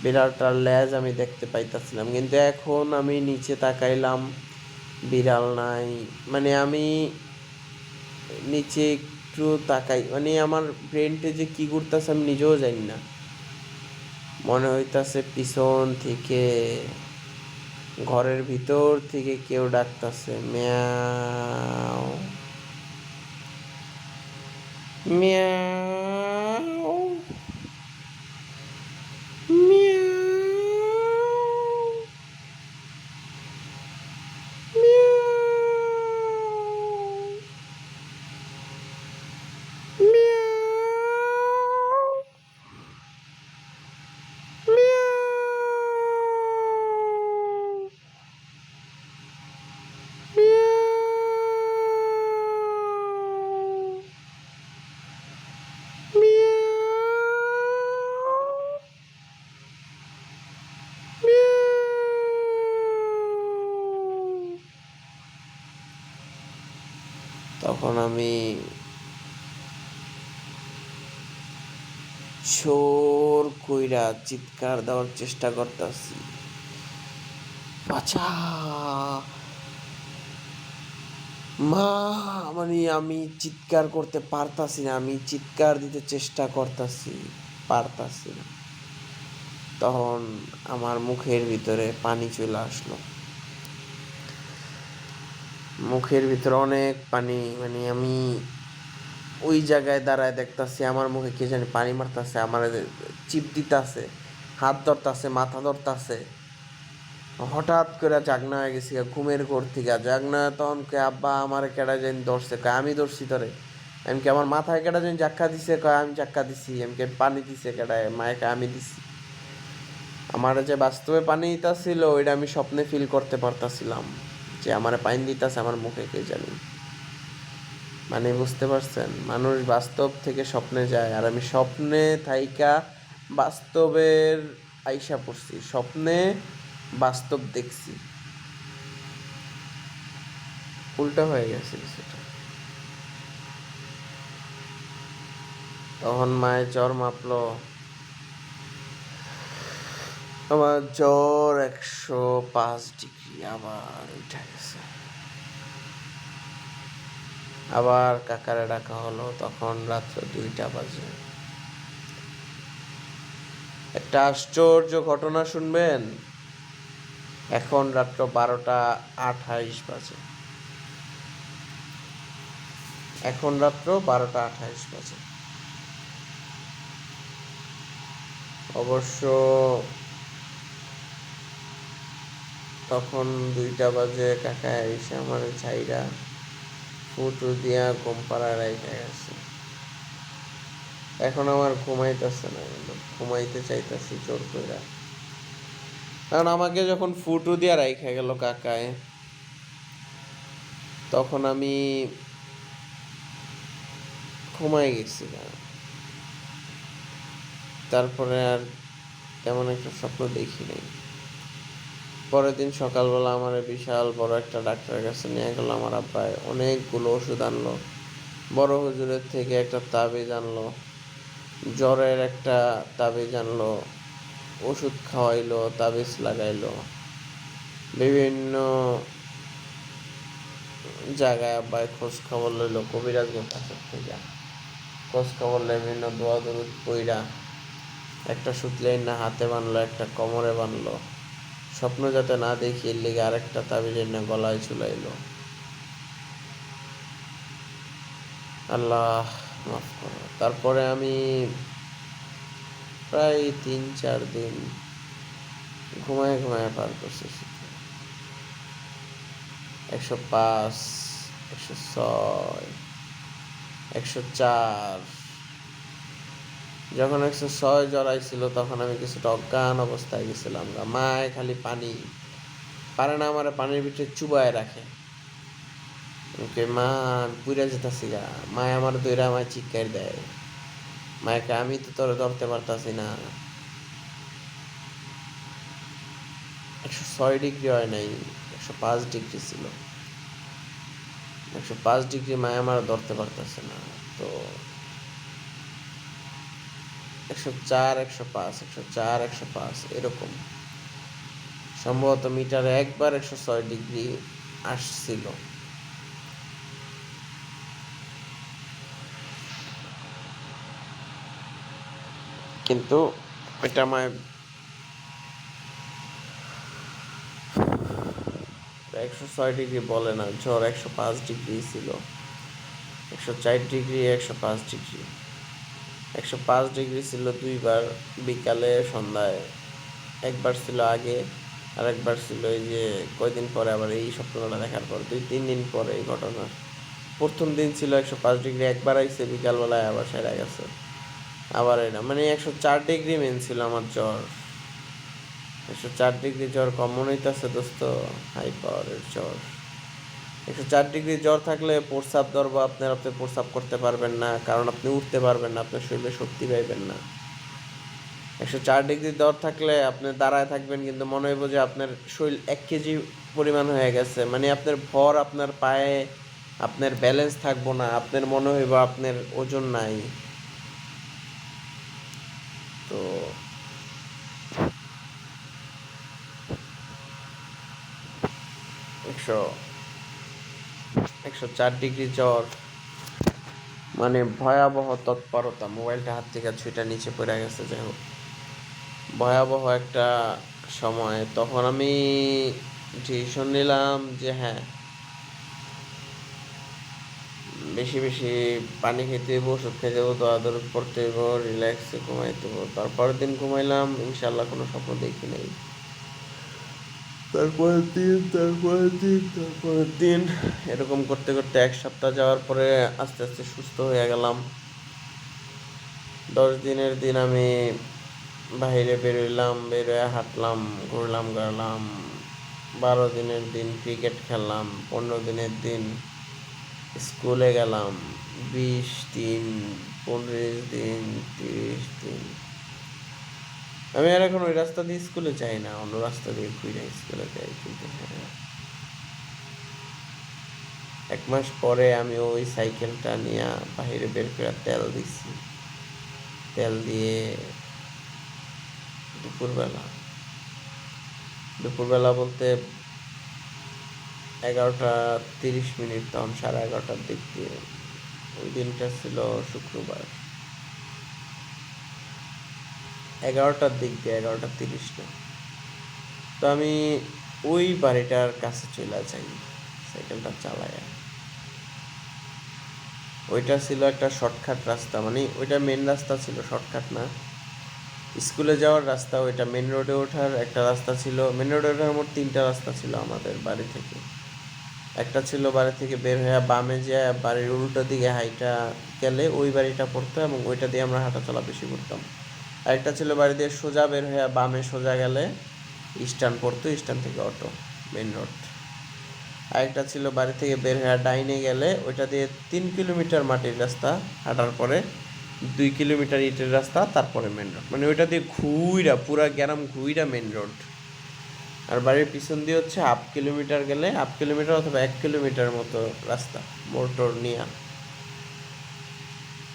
বিড়ালটার লেজ আমি দেখতে পাইতাছিলাম, কিন্তু এখন আমি নিচে তাকাইলাম, বিড়াল নাই। মানে আমি নিচে একটু তাকাই, মানে আমার ব্রেনটে যে কি করতেছে আমি নিজেও জানি না। মনে হইতাছে পিছন থেকে, ঘরের ভিতর থেকে কেউ ডাকতেছে, মিয়াও মিয়াও মিয়াও মিয়াও মিয়াও মিয়াও মিয়াও মিয়াও মিয়াও। তখন আমি জোর কইরা চিৎকার দেওয়ার চেষ্টা করতেছি, বাঁচা মা। মানে আমি চিৎকার করতে পারতাছি না, আমি চিৎকার দিতে চেষ্টা করতেছি, পারতাছি না। তখন আমার মুখের ভিতরে পানি চলে আসলো, মুখের ভিতরে অনেক পানি। মানে আমি ওই জায়গায় দাঁড়ায় দেখতাছি আমার মুখে কে জানি পানি মারতাছে, আমার চিপ দিতাছে, হাত ধরতাছে, মাথা ধরতাছে। হঠাৎ করে জাগনা হয়ে গেছি ঘুমের ঘোর থেকে। জাগনা তখন কে আব্বা আমার কেডা জানি ধরছে, কয় আমি ধরছি তোরে। এমনকি আমার মাথায় কেডা জানি ধাক্কা দিছে, কয় আমি ধাক্কা দিছি। এমনকি পানি দিছে কেডায়, মায়েকে আমি দিছি। আমার যে বাস্তবে পানি দিতাছিল ওইটা আমি স্বপ্নে ফিল করতে পারতাছিলাম, যে আমার পানি দিতাছে আমার মুখে কে জানি। মানে বুঝতে পারছেন, মানুষ বাস্তব থেকে স্বপ্নে যায়, আর আমি স্বপ্নে থাইকা বাস্তবের আইসা পড়ছি, স্বপ্নে বাস্তব দেখছি, উল্টা হয়ে গেছে কিছুটা। তখন মায়ের জ্বর মাপলো, আমার জ্বর 105 ডিগ্রি আবার উঠে গেছে। আবার কাকারে ডাকা হলো, তখন রাত্র 2টা বাজে। একটা আশ্চর্য ঘটনা শুনবেন। এখন রাত্র 12টা 28 বাজে। এখন রাত্র 12টা 28 বাজে। অবশ্য তখন 2টা বাজে, কাকা এসে আমার ছাইরা ফুটু দিয়া ঘুম পাড়ায় রাইখা গেছে। এখন আমার ঘুমাইতেছে না, ঘুমাইতে চাইতেছি জোর কইরা। কারণ আমাকে যখন ফুটু দিয়া রাইখা গেল কাকায়, তখন আমি ঘুমাই গেছি। তারপরে আর তেমন একটা স্বপ্ন দেখি নাই। পরের দিন সকালবেলা আমার বিশাল বড় একটা ডাক্তারের কাছে নিয়ে গেল আমার আব্বাই। অনেকগুলো ওষুধ আনলো, বড় হুজুরের থেকে একটা তাবিজ আনলো, জ্বরের একটা তাবিজ আনলো, ওষুধ খাওয়াইলো, তাবিজ লাগাইলো। বিভিন্ন জায়গায় আব্বাই খোঁজ খবর লইলো, কবিরাজের কাছের থেকে খোঁজ খবর লই, বিভিন্ন দোয়া দরুদ পইরা একটা সুতলাই না হাতে বানলো, একটা কোমরে বানলো, স্বপ্ন যাতে না দেখি এর লিগে আরেকটা তাবিজের না গলায় ঝুলাইলো। আল্লাহ মাফ করো। তারপরে আমি প্রায় 3-4 দিন ঘুমায় ঘুমায় পার করছি। 105, 106, 104। যখন 106 জ্বর আইছিল তখন আমি কিছুটা অজ্ঞান অবস্থায় গেছিলাম। মায় খালি পানি পারে না, আমার পানির ভিতরে চুবায় রাখে। মা পুইরা যেতেছি গা, মায় আমার দইরা আমায় চিৎকার দেয়, মায়কে আমি তো তোর ধরতে পারতাছি না। 106 ডিগ্রি হয় নাই, 105 ডিগ্রি ছিল। 105 ডিগ্রি মায় আমার ধরতে পারতেছে না। তো 104, 105, 104, 105 এরকম সম্ভবত মিটারে একবার 106 ডিগ্রি আসছিল। কিন্তু এটা আমায় 106 ডিগ্রি বলে না, জ্বর 105 ডিগ্রি ছিল। 104 ডিগ্রি, 105 ডিগ্রি। 105 ডিগ্রি ছিল দুইবার, বিকালে সন্ধ্যায়। একবার ছিল আগে, আর একবার ছিল এই যে কয়দিন পরে, আবার এই স্বপ্নটা দেখার পর 2-3 দিন পরে এই ঘটনা। প্রথম দিন ছিল 105 ডিগ্রি, একবার আইসে বিকালবেলায়, আবার সেরা গেছে। আবার এটা মানে 104 ডিগ্রি মেন ছিল আমার জ্বর। 104 ডিগ্রি জ্বর কমন হইতেছে দোস্ত, হাই পাওয়ারের জ্বর। 104 ডিগ্রি জ্বর থাকলে প্রস্রাব ধরবো আপনার, আপনি প্রস্রাব করতে পারবেন না, কারণ আপনি উঠতে পারবেন না, আপনার শরীরে শক্তি পাইবেন না। 104 ডিগ্রি জ্বর থাকলে আপনি দাঁড়ায় থাকবেন, কিন্তু মনে হইব যে আপনার শরীর 1 কেজি পরিমাণ হয়ে গেছে, মানে আপনার ভর আপনার পায়ে, আপনার ব্যালেন্স থাকবো না, আপনার মনে হইব আপনার ওজন নাই। তো 104 ডিগ্রি জ্বর মানে ভয়াবহ তৎপরতা। মোবাইলটা হাত থেকে ছুঁইটা নিচে পড়ে গেছে। যাই হোক, ভয়াবহ একটা সময়। তখন আমি ডিসিশন নিলাম যে হ্যাঁ, বেশি বেশি পানি খেতে হইব, ওষুধ খেতে হইব, দোয়া দরুদ পড়তে হইব, রিল্যাক্সে ঘুমাইতে হইব। তারপরের দিন ঘুমাইলাম, ইনশাল্লাহ কোনো স্বপ্ন দেখি নাই। তারপরের দিন এরকম করতে করতে 1 সপ্তাহ যাওয়ার পরে আস্তে আস্তে সুস্থ হয়ে গেলাম। 10 দিনের দিন আমি বাইরে বেরোইলাম, বেরোয় হাঁটলাম, ঘুরলাম গালাম। 12 দিনের দিন ক্রিকেট খেললাম। 15 দিনের দিন স্কুলে গেলাম। 20 দিন, 15 দিন, 30 দিন। আমি আর এখন ওই রাস্তা দিয়ে স্কুলে যাই না, অন্য রাস্তা দিয়ে ঘুরে স্কুলে যাই। কিন্তু হ্যাঁ, 1 মাস পরে আমি ওই সাইকেলটা নিয়ে বাহিরে বের করে তেল দিছি। তেল দিয়ে দুপুরবেলা, দুপুরবেলা বলতে 11টা 30 মিনিট, তখন 11:30টার দিক দিয়ে। ওই দিনটা ছিল শুক্রবার। 11টার দিক দিয়ে, 11:30 না। তো আমি ওই বাড়িটার কাছে চলে যাই সাইকেলটা চালায়। ওইটা ছিল একটা শর্টকাট রাস্তা, মানে ওইটা মেন রাস্তা ছিল, শর্টকাট না। স্কুলে যাওয়ার রাস্তা ওইটা, মেন রোডে ওঠার একটা রাস্তা ছিল। মেন রোডে ওঠার মোট 3টা রাস্তা ছিল আমাদের বাড়ি থেকে। একটা ছিল বাড়ি থেকে বের হয়ে বামে যায়, বাড়ির উল্টো দিকে হাইটা গেলে ওই বাড়িটা পড়তো, এবং ওইটা দিয়ে আমরা হাঁটাচলা বেশি করতাম। আরেকটা ছিল বাড়ি দিয়ে সোজা বের হয়ে বামে সোজা গেলে স্ট্যান্ড পড়তো, স্ট্যান্ড থেকে অটো, মেন রোড। আরেকটা ছিল বাড়ি থেকে বের হয়ে ডাইনে গেলে, ওইটা দিয়ে 3 কিলোমিটার মাটির রাস্তা হাঁটার পরে 2 কিলোমিটার ইটের রাস্তা, তারপরে মেন রোড, মানে ওইটা দিয়ে ঘুইরা পুরা গ্রাম ঘুইরা মেন রোড। আর বাড়ির পিছন দিয়ে হচ্ছে 1/2 কিলোমিটার গেলে 1/2 কিলোমিটার অথবা 1 কিলোমিটার মতো রাস্তা মোটর নিয়ে।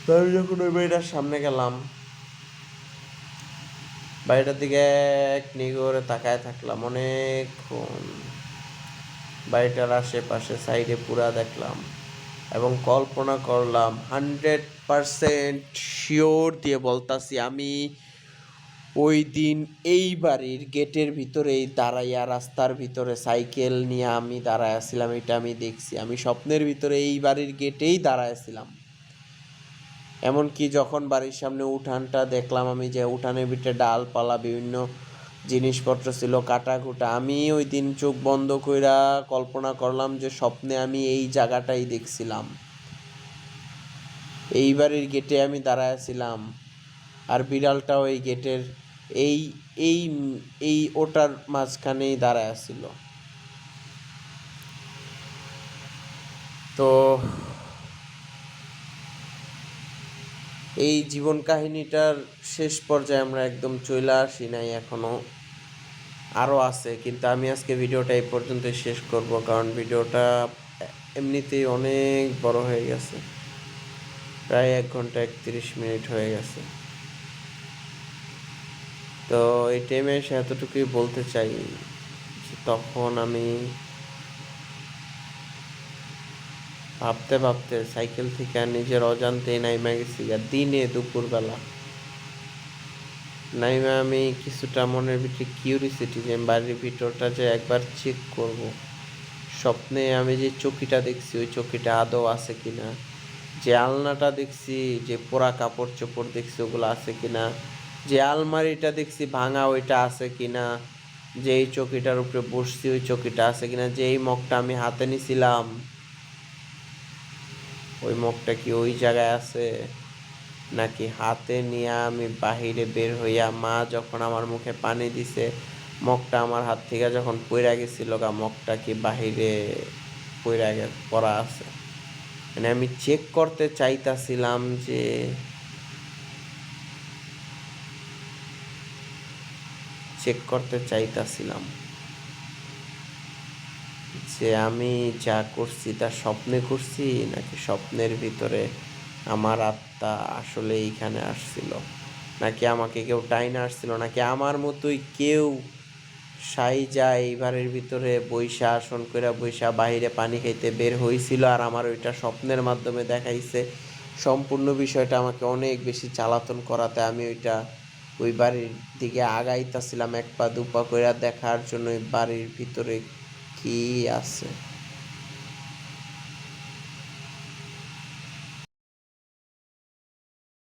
তো আমি যখন ওই বাড়িটার সামনে গেলাম, বাড়িটার দিকে এক নিগরে তাকায় থাকলাম অনেকক্ষণ। বাড়িটার আশেপাশে সাইডে পুরা দেখলাম এবং কল্পনা করলাম, 100% শিওর দিয়ে বলতাছি, আমি ওই দিন এই বাড়ির গেটের ভিতরেই দাঁড়াইয়া, রাস্তার ভিতরে সাইকেল নিয়ে আমি দাঁড়ায় আছিলাম। এটা আমি দেখছি, আমি স্বপ্নের ভিতরে এই বাড়ির গেটেই দাঁড়াইছিলাম। এমনকি যখন বাড়ির সামনে উঠানটা দেখলাম, আমি যে উঠানের ভিতরে ডালপালা বিভিন্ন জিনিসপত্র ছিল কাটাকুটা, আমি ওই দিন চোখ বন্ধ কইরা কল্পনা করলাম যে স্বপ্নে আমি এই জায়গাটাই দেখছিলাম, এই বাড়ির গেটে আমি দাঁড়ায় আছিলাম। আর বিড়ালটাও এই গেটের এই এই এই ওটার মাঝখানেই দাঁড়ায় ছিল। তো এই জীবন কাহিনীটার শেষ পর্যায়ে আমরা একদম চলে আসি নাই এখনো, আরও আছে, কিন্তু আমি আজকে ভিডিওটা এই পর্যন্ত শেষ করব, কারণ ভিডিওটা এমনিতেই অনেক বড় হয়ে গেছে, প্রায় 1 ঘন্টা 31 মিনিট হয়ে গেছে। তো এই টাইমে এসে এতটুকুই বলতে চাই যে তখন আমি ভাবতে ভাবতে সাইকেল থেকে নিজের অজান্তেই নাইমা গেছি দিনে দুপুরবেলা। নাইমা আমি কিছুটা মনের ভিতরে কিউরিসিটি যে বাড়ির ভিতরটা যে একবার চেক করব। স্বপ্নে আমি যে চকিটা দেখছি ওই চকিটা আদৌ আছে কিনা, যে আলনাটা দেখছি, যে পোড়া কাপড় চোপড় দেখছি ওগুলো আছে কিনা, যে আলমারিটা দেখছি ভাঙা ওইটা আছে কিনা, যে এই চকিটার উপরে বসছি ওই চকিটা আছে কিনা, যে এই মগটা আমি হাতে নিছিলাম ওই মগটা কি ওই জায়গায় আছে, নাকি হাতে নিয়ে আমি বাহিরে বের হইয়া মা যখন আমার মুখে পানি দিছে মগটা আমার হাত থেকে যখন পইরা গেছিল গা, মগটা কি বাহিরে পড়া আছে। মানে আমি চেক করতে চাইতাছিলাম যে আমি যা করছি তা স্বপ্নে করছি নাকি স্বপ্নের ভিতরে আমার আত্মা আসলে এইখানে আসছিল, নাকি আমাকে কেউ টাইনা আসছিল, নাকি আমার মতোই কেউ সাইজা এই বাড়ির ভিতরে বইসা আসন কইরা বইসা বাহিরে পানি খাইতে বের হইছিল আর আমার ওইটা স্বপ্নের মাধ্যমে দেখাইছে। সম্পূর্ণ বিষয়টা আমাকে অনেক বেশি জ্বালাতন করাতে আমি ওই বাড়ির দিকে আগাইতাছিলাম 1 পা 2 পা কইরা দেখার জন্য ওই বাড়ির ভিতরে কি আছে।